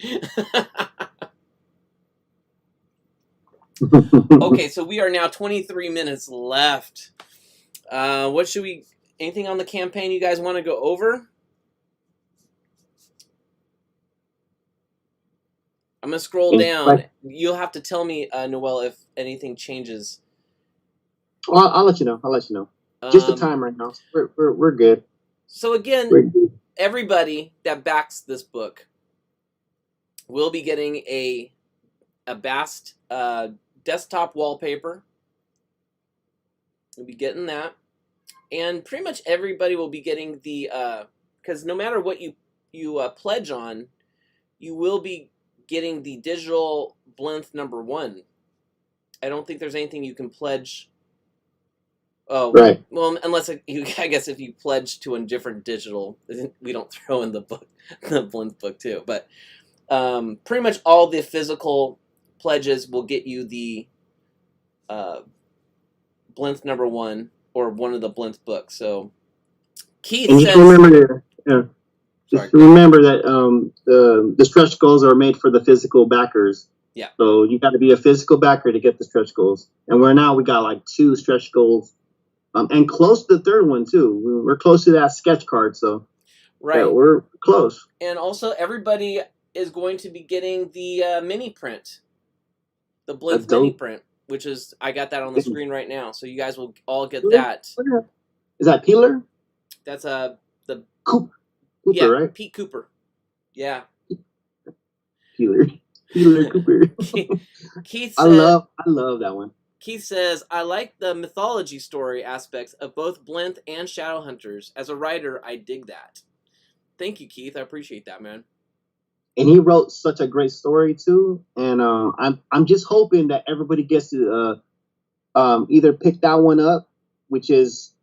Okay, so we are now 23 minutes left. What should we... Anything on the campaign you guys want to go over? I'm going to scroll down. You'll have to tell me, Noel, if anything changes. I'll let you know. Just the time right now. We're good. So again, Great. everybody that backs this book will be getting a Bast desktop wallpaper. We'll be getting that, and pretty much everybody will be getting the because no matter what you pledge on, you will be getting the digital BLINTH #1. I don't think there's anything you can pledge. Oh, Right. well, unless I guess if you pledge to a different digital, we don't throw in the book, the BLINTH book too. But pretty much all the physical pledges will get you the BLINTH #1 or one of the BLINTH books. So Keith and says, just remember that the stretch goals are made for the physical backers. Yeah. So you got to be a physical backer to get the stretch goals. And we got like 2 stretch goals, and close to the third one too. We're close to that sketch card, so right, yeah, we're close. And also, everybody is going to be getting the mini print, the BLINTH mini print, which is I got that on the screen right now. So you guys will all get that. Is that Peeler? That's the Cooper, yeah, right? Pete Cooper. Yeah. Peeler Cooper. Keith said, I love that one. Keith says, I like the mythology story aspects of both BLINTH and Shadowhunters. As a writer, I dig that. Thank you, Keith. I appreciate that, man. And he wrote such a great story too. And I'm just hoping that everybody gets to either pick that one up, which is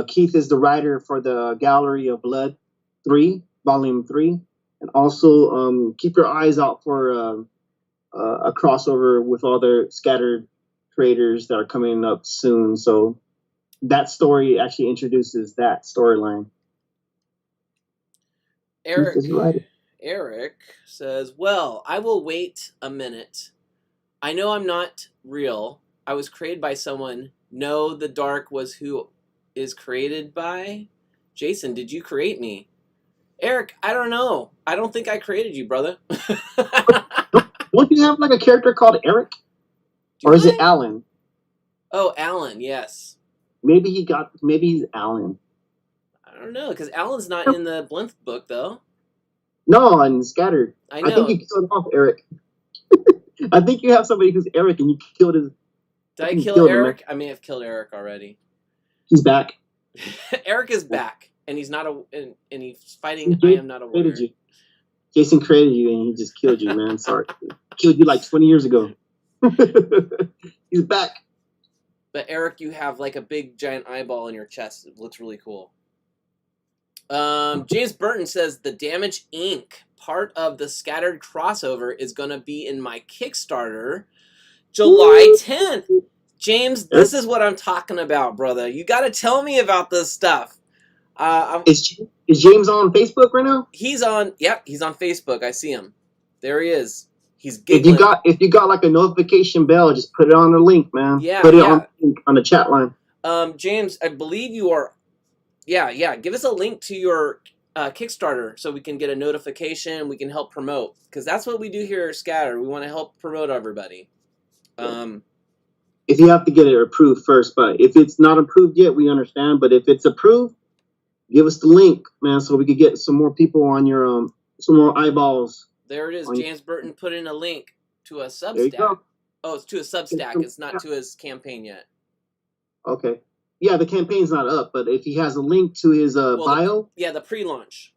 Keith is the writer for the Gallery of Blood 3, Volume 3. And also keep your eyes out for a crossover with all the scattered creators that are coming up soon. So that story actually introduces that storyline. Eric says, well, I will wait a minute. I know I'm not real. I was created by someone. No, the dark was who is created by. Jason, did you create me? Eric, I don't know. I don't think I created you, brother. Don't you have like a character called Eric? Or is it Alan? Oh, Alan, yes. Maybe he's Alan. I don't know, because Alan's not in the BLINTH book, though. No, and Scattered. I know. I think you killed off Eric. I think you have somebody who's Eric and you killed his... Did I kill Eric? I may have killed Eric already. He's back. Eric is back, and he's not and he's fighting. I am not a warrior. Jason created you, and he just killed you, man. Sorry, killed you like 20 years ago. He's back. But Eric, you have like a big giant eyeball in your chest. It looks really cool. James Burton says the Damage Inc. part of the Scattered crossover is going to be in my Kickstarter July 10th. James, this is what I'm talking about, brother. You got to tell me about this stuff. Is James on Facebook right now? He's on Facebook. I see him. There he is. He's giggling. If you got like a notification bell, just put it on the link, man. Yeah, put it on the chat line. James, I believe you are. Yeah. Give us a link to your Kickstarter so we can get a notification. We can help promote, because that's what we do here at Scatter. We want to help promote everybody. If you have to get it approved first, but if it's not approved yet, we understand. But if it's approved, give us the link, man, so we could get some more people on your some more eyeballs. There it is. James Burton put in a link to a Substack. Oh, it's to a Substack. It's not to his campaign yet. Okay. Yeah, the campaign's not up, but if he has a link to his bio. The pre-launch.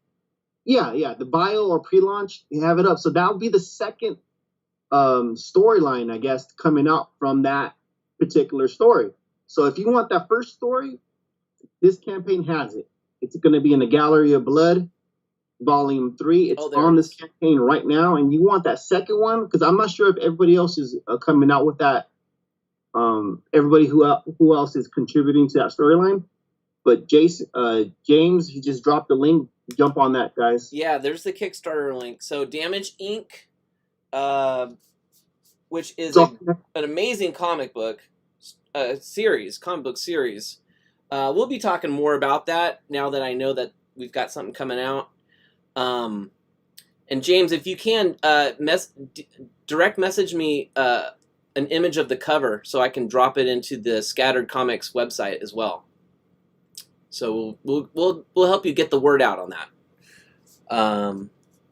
Yeah, the bio or pre-launch, you have it up. So that'll be the second storyline, I guess, coming out from that particular story. So if you want that first story, this campaign has it. It's going to be in the Gallery of Blood, Volume 3. It's on this campaign right now, and you want that second one, because I'm not sure if everybody else is coming out with that. Everybody who else is contributing to that storyline, but James, he just dropped the link. Jump on that, guys. Yeah, there's the Kickstarter link. So Damage Inc., which is an amazing comic book series. We'll be talking more about that now that I know that we've got something coming out. And James, if you can direct message me an image of the cover so I can drop it into the Scattered Comics website as well. So we'll help you get the word out on that.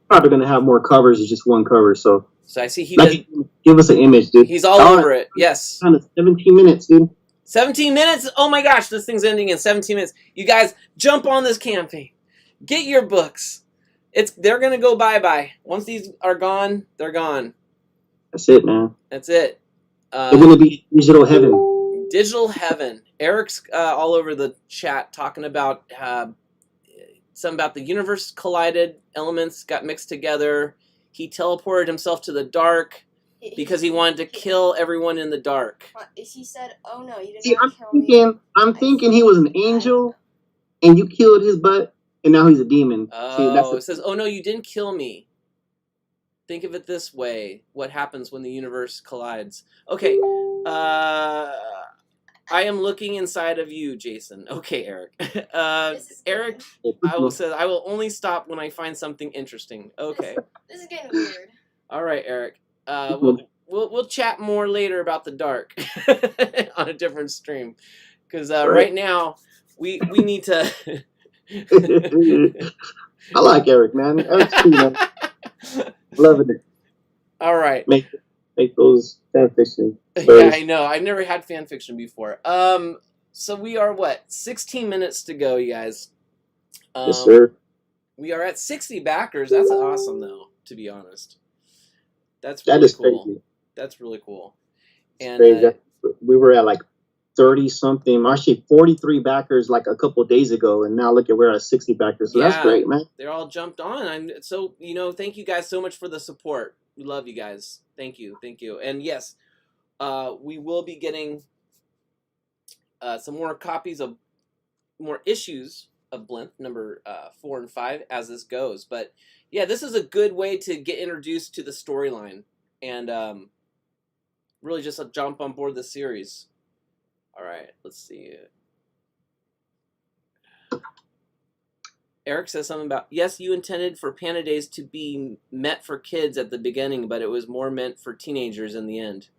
Probably gonna have more covers than just one cover. So I see he like, did. give us an image, dude. He's all over it. Yes. Kind of 17 minutes, dude. 17 minutes? Oh my gosh, this thing's ending in 17 minutes. You guys, jump on this campaign. Get your books. They're gonna go bye-bye. Once these are gone, they're gone. That's it, man. That's it. They're gonna be digital heaven. Digital heaven. Eric's all over the chat talking about something about the universe collided, elements got mixed together. He teleported himself to the dark because he wanted to kill everyone in the dark. He said, "Oh no, you didn't See, kill me." I'm thinking he was an angel, and you killed his butt, and now he's a demon. Oh, it says, "Oh no, you didn't kill me." Think of it this way: what happens when the universe collides? Okay, I am looking inside of you, Jason. Okay, Eric. Eric, I will only stop when I find something interesting. Okay. This is getting weird. All right, Eric. We'll chat more later about the dark on a different stream, because right now we need to. I like Eric, man. Eric's cool, man. Loving it. All right. Make those fan fiction. Yeah, I know. I've never had fan fiction before. So we are 16 minutes to go, you guys. Yes, sir. We are at 60 backers. That's awesome, though. To be honest, that is cool. Crazy. That's really cool. And we were at like 30 something, actually 43 backers like a couple of days ago, and now look at we're at 60 backers. So yeah, that's great, man. They're all jumped on. So thank you guys so much for the support. We love you guys. Thank you. And yes, we will be getting some more copies of more issues of BLINTH number 4 and 5 as this goes. But yeah, this is a good way to get introduced to the storyline and really just jump on board the series. All right, let's see. Eric says something about, yes, you intended for Panda Days to be meant for kids at the beginning, but it was more meant for teenagers in the end.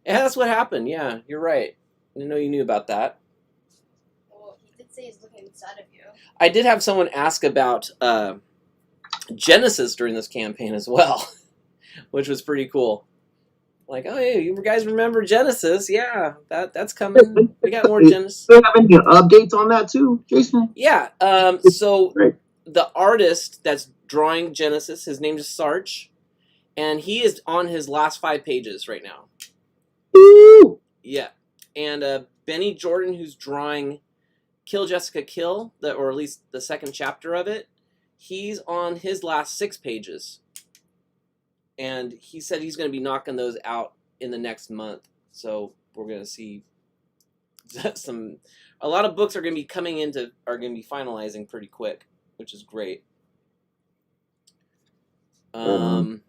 Yeah, that's what happened. Yeah, you're right. I didn't know you knew about that. Well, he did say he's looking inside of you. I did have someone ask about Genesis during this campaign as well, which was pretty cool. Like, oh, hey, you guys remember Genesis? Yeah, that's coming. We got more Genesis. Do you have any updates on that too, Jason? Yeah. So the artist that's drawing Genesis, his name is Sarge, and he is on his last 5 pages right now. Ooh. Yeah. And Benny Jordan, who's drawing Kill Jessica Kill, or at least the second chapter of it, he's on his last 6 pages. And he said he's going to be knocking those out in the next month. So we're going to see a lot of books are going to be finalizing pretty quick, which is great. And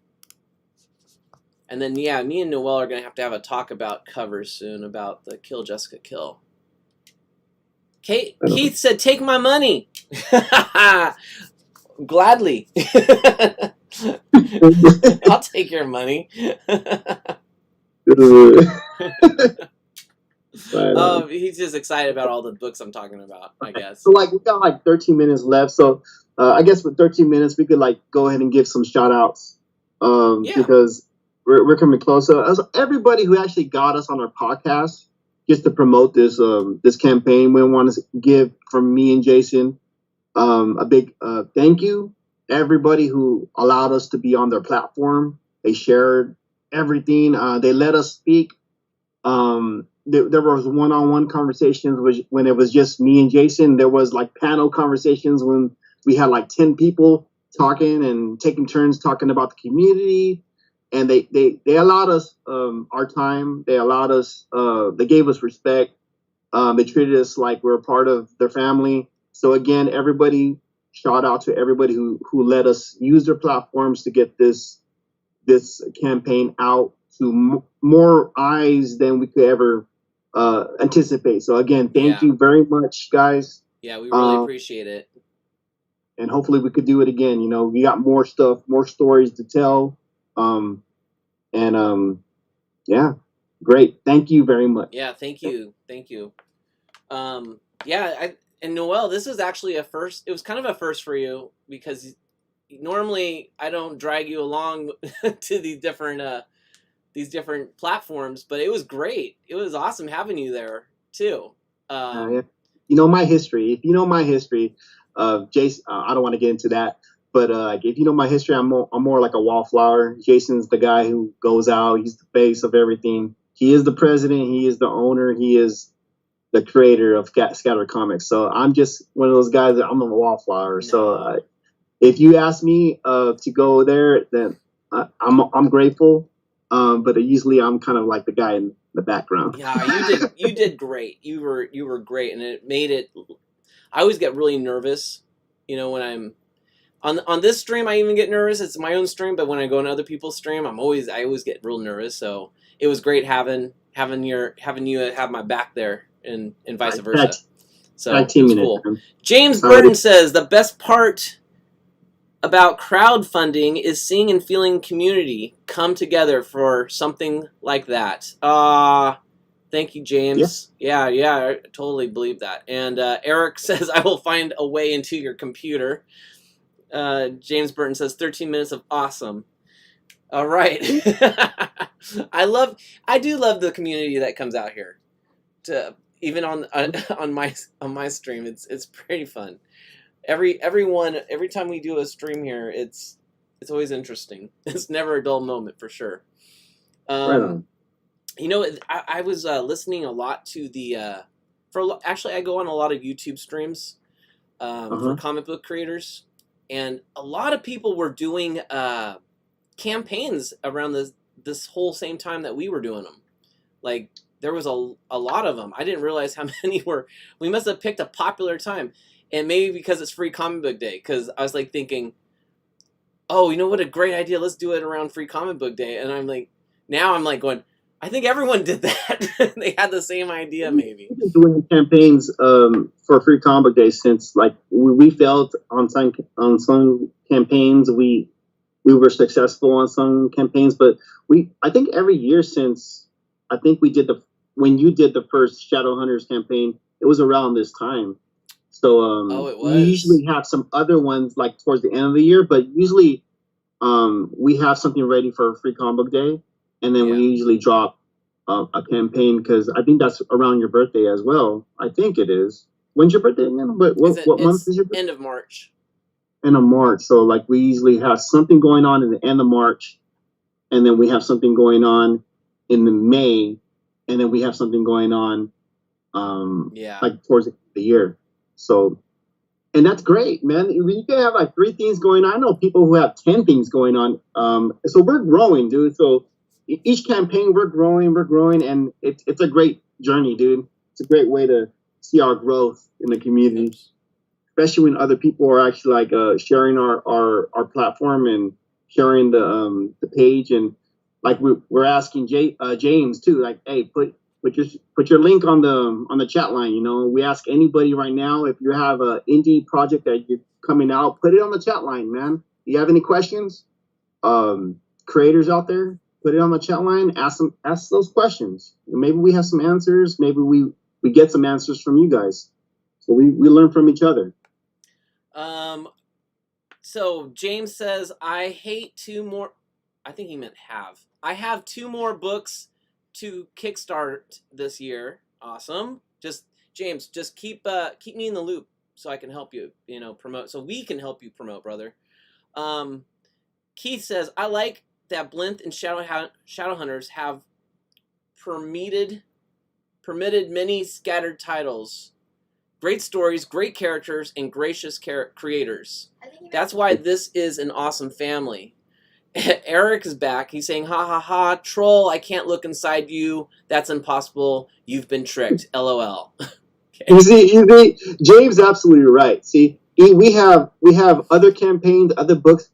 then, yeah, me and Noel are going to have a talk about covers soon, about the Kill Jessica Kill. Keith said, take my money. Gladly. I'll take your money. He's just excited about all the books I'm talking about, I guess. So we got 13 minutes left. So I guess with 13 minutes we could go ahead and give some shout outs. Because we're coming close. So as everybody who actually got us on our podcast just to promote this this campaign, we want to give from me and Jason a big thank you. Everybody who allowed us to be on their platform, they shared everything. They let us speak. There was one-on-one conversations when it was just me and Jason. There was panel conversations when we had 10 people talking and taking turns talking about the community. And they allowed us our time. They allowed us. They gave us respect. They treated us like we're a part of their family. So again, everybody. Shout out to everybody who let us use their platforms to get this campaign out to more eyes than we could ever anticipate. So again, thank you very much, guys. Yeah, we really appreciate it. And hopefully we could do it again. We got more stuff, more stories to tell. Yeah, great. Thank you very much. Yeah, thank you. And Noel, this is actually a first. It was kind of a first for you because normally I don't drag you along to these different platforms, but it was great. It was awesome having you there too. Yeah. You know my history. If you know my history, Jason, I don't want to get into that, but if you know my history, I'm more like a wallflower. Jason's the guy who goes out. He's the face of everything. He is the president. He is the owner. He is the creator of Scatter Comics. So I'm just one of those guys that I'm a wallflower. No. So if you ask me to go there, then I'm grateful. But usually I'm kind of like the guy in the background. Yeah, you did great. You were great, and it made it. I always get really nervous, when I'm on this stream. I even get nervous. It's my own stream, but when I go on other people's stream, I always get real nervous. So it was great having you have my back there, and vice versa. So it was cool. James Burton says the best part about crowdfunding is seeing and feeling community come together for something like that. Thank you, James. Yeah, I totally believe that. And Eric says, I will find a way into your computer. James Burton says, 13 minutes of awesome. All right. I do love the community that comes out here. Even on my stream, it's pretty fun. Every time we do a stream here, it's always interesting. It's never a dull moment for sure. Right on. I was listening a lot to actually I go on a lot of YouTube streams for comic book creators, and a lot of people were doing campaigns around this whole same time that we were doing them. Like there was a lot of them. I didn't realize how many were. We must have picked a popular time. And maybe because it's Free Comic Book Day, because I was like thinking, oh, what a great idea. Let's do it around Free Comic Book Day. And now I'm going, I think everyone did that. They had the same idea, maybe. We've been doing campaigns for Free Comic Book Day since we felt on some campaigns we were successful on some campaigns, but I think every year since I think when you did the first Shadowhunters campaign, it was around this time. So we usually have some other ones like towards the end of the year, but usually we have something ready for Free Comic Book Day, and then we usually drop a campaign because I think that's around your birthday as well. I think it is. When's your birthday again? What month is your birthday? End of March. End of March. So we usually have something going on in the end of March, and then we have something going on in the May, and then we have something going on towards the end of the year. So, and that's great, man. You can have 3 things going on. I know people who have 10 things going on. So we're growing, dude. So each campaign we're growing, and it's a great journey, dude. It's a great way to see our growth in the community, especially when other people are actually sharing our platform and sharing the page, and we're asking James too, hey, put your link on the chat line. We ask anybody right now, if you have an indie project that you're coming out, put it on the chat line, man. Do you have any questions? Creators out there, put it on the chat line. Ask those questions. Maybe we have some answers. Maybe we get some answers from you guys. So we learn from each other. So James says, I hate 2 more. I think he meant have. I have 2 more books to kickstart this year. Awesome. James, just keep me in the loop so I can help you, promote. So we can help you promote, brother. Keith says, I like that BLINTH and Shadowhunters have permitted many scattered titles. Great stories, great characters, and gracious creators. That's why this is an awesome family. Eric is back. He's saying, ha ha ha, troll, I can't look inside you. That's impossible. You've been tricked. LOL. Okay. You see, James absolutely right. See, we have other campaigns, other books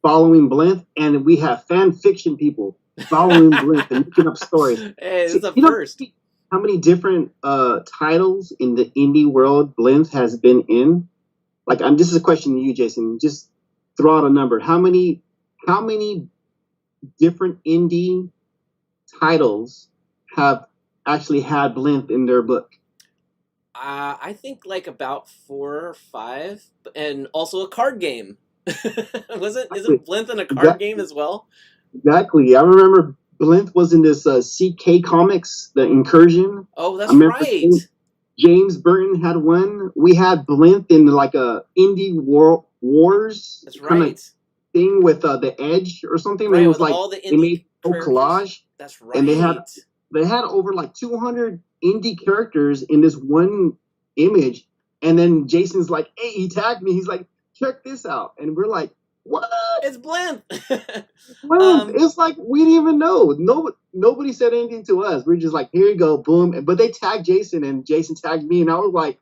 following BLINTH, and we have fan fiction people following BLINTH and making up stories. Hey, this is a first. How many different titles in the indie world BLINTH has been in? This is a question to you, Jason. Just throw out a number. How many different indie titles have actually had BLINTH in their book? I think like about 4 or 5, and also a card game. Isn't BLINTH a card game as well? Exactly. I remember BLINTH was in this CK Comics, the Incursion. Oh, that's I remember right. James Burton had one. We had BLINTH in like a indie wars That's kind right. of thing with the Edge or something. Right, it was with like all the they indie made a characters. collage, That's right. and they had over like 200 indie characters in this one image. And then Jason's like, "Hey," he tagged me. He's like, "Check this out," and we're like, "What?" It's BLINTH. It's like we didn't even know. Nobody said anything to us. We're just like, "Here you go, boom!" But they tagged Jason, and Jason tagged me, and I was like,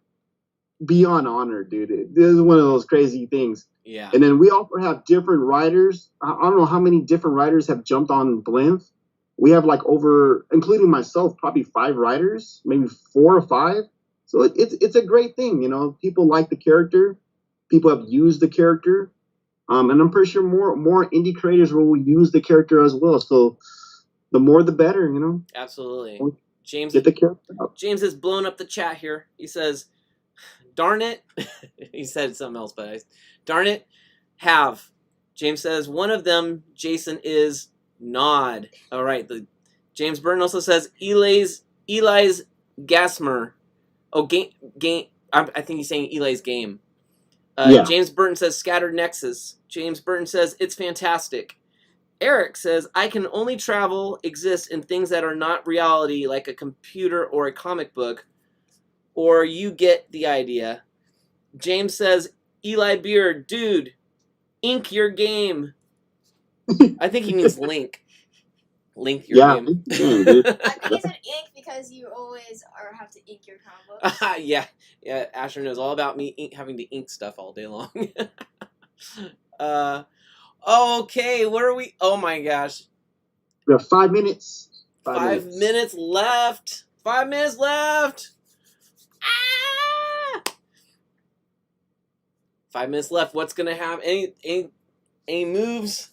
beyond honored, dude. This is one of those crazy things. Yeah. And then we also have different writers. I don't know how many different writers have jumped on BLINTH. We have like over, including myself, probably 5 writers, maybe 4 or 5. So it's a great thing, you know. People like the character. People have used the character. And I'm pretty sure more indie creators will use the character as well. So the more the better, you know. Absolutely. James, get the character out. James has blown up the chat here. He says, "Darn it." He said something else, but darn it. Have. James says, one of them, Jason, is Nod. All right. James Burton also says Eli's Gasmer. Oh, game. I think he's saying Eli's game. Yeah. James Burton says Scattered Nexus. James Burton says it's fantastic. Eric says I can only exist in things that are not reality, like a computer or a comic book, or you get the idea. James says Eli Beard, dude, ink your game. I think he means link. Link your game. I think he said ink because you always have to ink your comic books. Yeah. Asher knows all about me having to ink stuff all day long. Okay, where are we? Oh my gosh. We have 5 minutes. 5 minutes left. 5 minutes left. Ah! 5 minutes left. What's gonna happen? Any moves?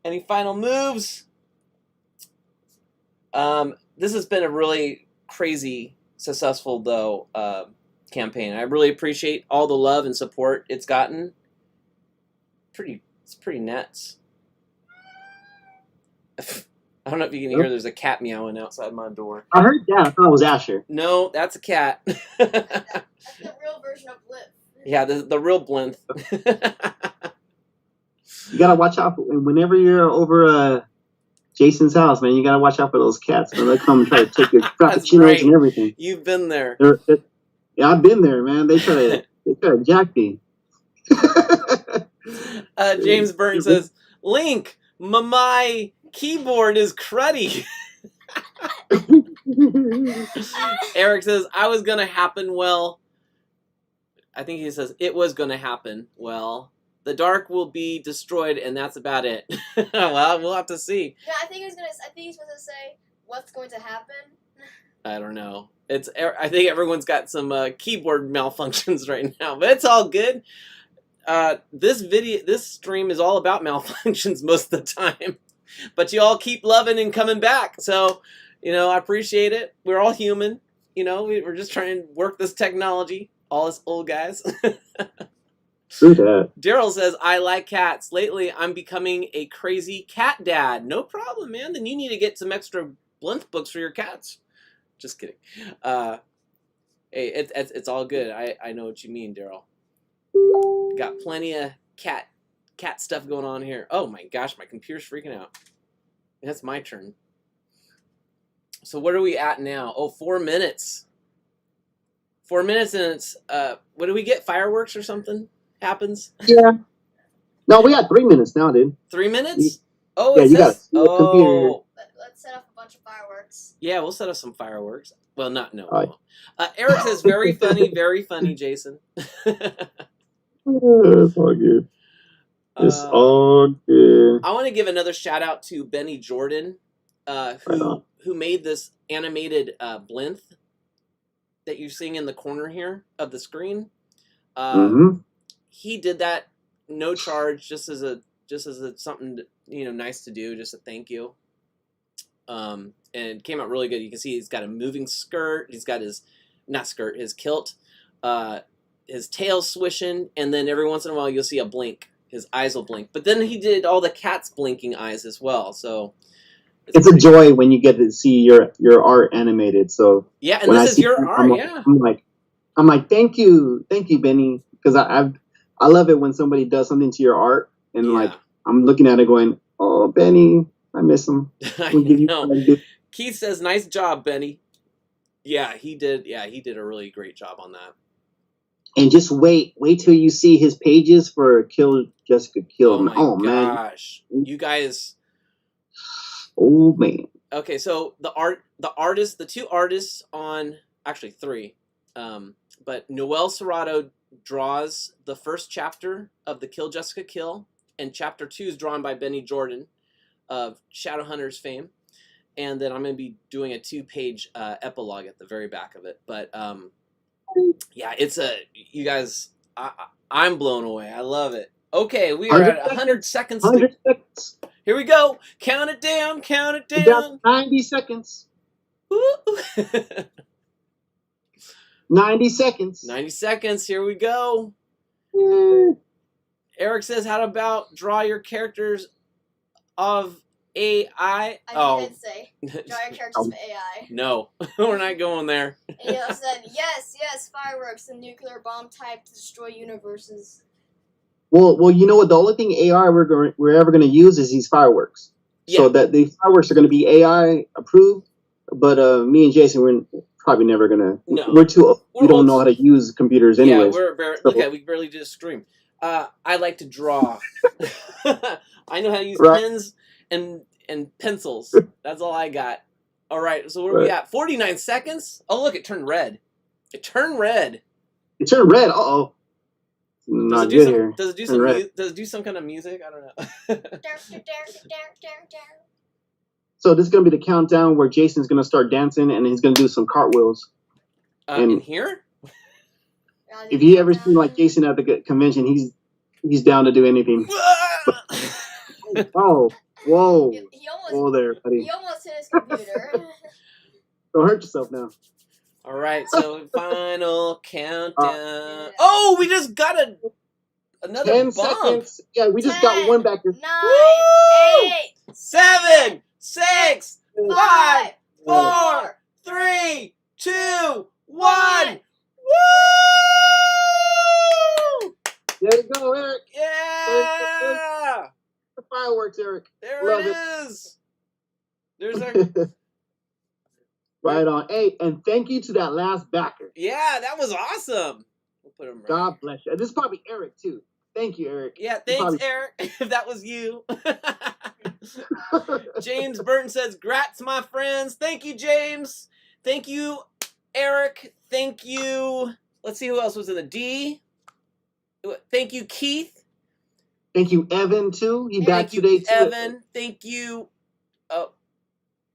Any final moves? This has been a really crazy, successful though campaign. I really appreciate all the love and support it's gotten. It's pretty nuts. I don't know if you can hear. There's a cat meowing outside my door. I heard that. I thought it was Asher. No, that's a cat. That's the real version of BLINTH. Yeah, the real BLINTH. You gotta watch out whenever you're over Jason's house, man. You gotta watch out for those cats. They'll come and try to take your frappuccinos right. and everything. You've been there. Yeah, I've been there, man. They try to jack me. James Burton says, "Link, my keyboard is cruddy." Eric says, "I was gonna happen well." I think he says, "It was gonna happen well. The dark will be destroyed, and that's about it." Well, we'll have to see. Yeah, I think he's supposed to say what's going to happen. I don't know. I think everyone's got some keyboard malfunctions right now, but it's all good. This stream is all about malfunctions most of the time, but you all keep loving and coming back. So, I appreciate it. We're all human. We're just trying to work this technology. All us old guys. Daryl says, "I like cats. Lately, I'm becoming a crazy cat dad." No problem, man. Then you need to get some extra BLINTH books for your cats. Just kidding. Hey, it's all good. I know what you mean, Daryl. Got plenty of cat stuff going on here. Oh my gosh, my computer's freaking out. That's my turn. So what are we at now? Oh, 4 minutes. 4 minutes, and it's what do we get? Fireworks or something happens? Yeah. No, we got 3 minutes now, dude. 3 minutes? Oh, yeah, you got a computer. Let's set up a bunch of fireworks. Yeah, we'll set up some fireworks. Well, no. Eric says, very funny, Jason. It's all good. It's all good. I want to give another shout out to Benny Jordan, who made this animated BLINTH that you're seeing in the corner here of the screen. He did that no charge, just as something nice to do, just a thank you. And it came out really good. You can see he's got a moving skirt. He's got his not skirt, his kilt, his tail swishing, and then every once in a while you'll see a blink. His eyes will blink. But then he did all the cat's blinking eyes as well. So it's a joy when you get to see your art animated. So yeah, and when this is your art. Yeah, I'm like, thank you, Benny, because I love it when somebody does something to your art, and like I'm looking at it going, oh, Benny, I miss him. I know. Keith says, nice job, Benny. Yeah, he did. Yeah, he did a really great job on that. And just wait till you see his pages for Kill Jessica Kill. Oh my gosh, man. You guys. Oh man. Okay, so the two artists on, actually three, but Noel Serrato draws the first chapter of the Kill Jessica Kill, and chapter 2 is drawn by Benny Jordan of Shadowhunters fame, and then I'm going to be doing a 2-page epilogue at the very back of it. But yeah, you guys, I'm blown away. I love it. Okay, we are at 100 seconds. 100 seconds. Here we go. Count it down. Count it down. You got 90 seconds. 90 seconds. 90 seconds. Here we go. Eric says, how about draw your characters of AI? I did say, draw your characters of AI. No, we're not going there. And he also said, yes, fireworks, the nuclear bomb type to destroy universes. Well, you know what? The only thing AI we're ever going to use is these fireworks. Yeah. So that the fireworks are going to be AI approved, but me and Jason, we're probably never going to. No. We're too. We don't know how to use computers anyways. Yeah, look at, we barely just scream. I like to draw. I know how to use pens and pencils. That's all I got. All right, so what are we at? 49 seconds? Oh, look, it turned red. It turned red. Uh-oh. Not good here. Does it do some kind of music? I don't know. So this is going to be the countdown where Jason's going to start dancing and he's going to do some cartwheels. In here? If you ever seen like Jason at the convention, he's down to do anything. Oh, whoa. Whoa there, buddy. He almost hit his computer. Don't hurt yourself now. All right, so final countdown. Oh, we just got another 10 bump. seconds. Yeah, we just got one back here. 9, 8, 7, 6, 5, 4, 3, 2, 1. Woo! There you go, Eric. Yeah. The fireworks, Eric. There Love it is. There's our. Right on. Hey, and thank you to that last backer. Yeah, that was awesome. We'll put him right. God bless you. This is probably Eric too. Thank you, Eric. Yeah, thanks, Eric. If that was you. James Burton says, "Grats, my friends." Thank you, James. Thank you, Eric. Thank you. Let's see who else was in the D. Thank you, Keith. Thank you, Evan too. He back today too. Evan. Thank you,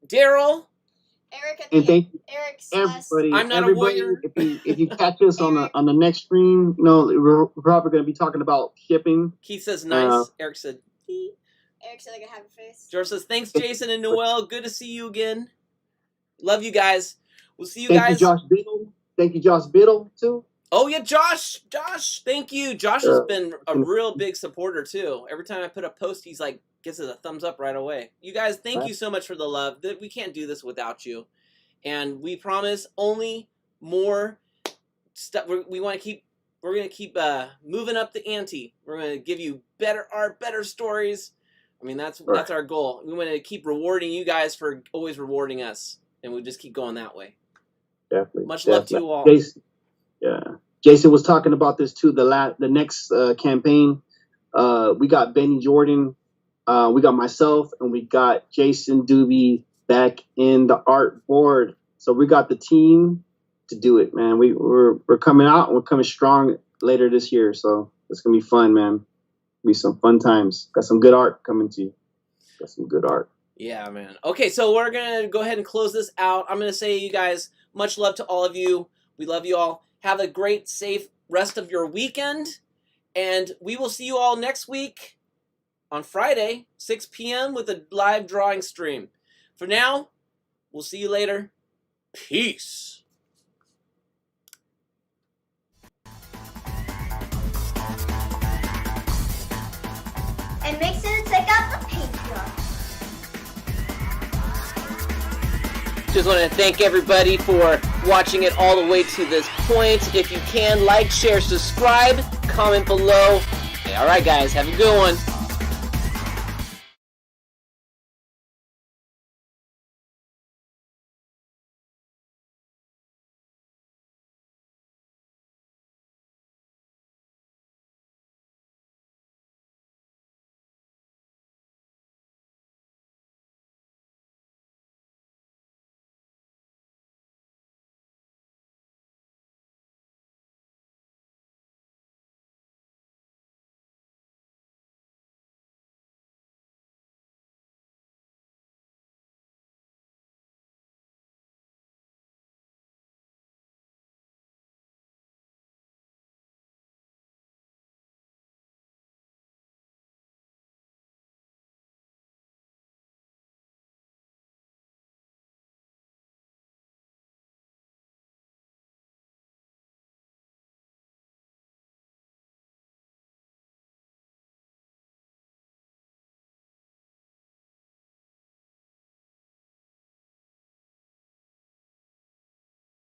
Daryl. Eric, and thank you, everybody. I'm not a warrior. If you catch us on the next stream, we're probably going to be talking about shipping. Keith says nice. Eric said. Eric said I can have a face. George says thanks, Jason and Noel. Good to see you again. Love you guys. We'll see you guys. Thank you, Josh Biddle. Thank you, Josh Biddle too. Oh yeah, Josh. Thank you. Josh has been a real big supporter too. Every time I put a post, he's like. Gives it a thumbs up right away. You guys, thank you so much for the love. We can't do this without you. And we promise only more stuff. We're going to keep moving up the ante. We're going to give you better art, better stories. I mean, that's our goal. We want to keep rewarding you guys for always rewarding us. And we'll just keep going that way. Definitely. Much love to you all. Jason was talking about this too. The next campaign, we got Benny Jordan. We got myself and we got Jason Dube back in the art board. So we got the team to do it, man. We're coming out and we're coming strong later this year. So it's going to be fun, man. It'll be some fun times. Got some good art coming to you. Got some good art. Yeah, man. Okay, so we're going to go ahead and close this out. I'm going to say, you guys, much love to all of you. We love you all. Have a great, safe rest of your weekend. And we will see you all next week. On Friday, 6 p.m. with a live drawing stream. For now, we'll see you later. Peace. And make sure to check out the Patreon. Just want to thank everybody for watching it all the way to this point. If you can, like, share, subscribe, comment below. Hey, all right, guys, have a good one.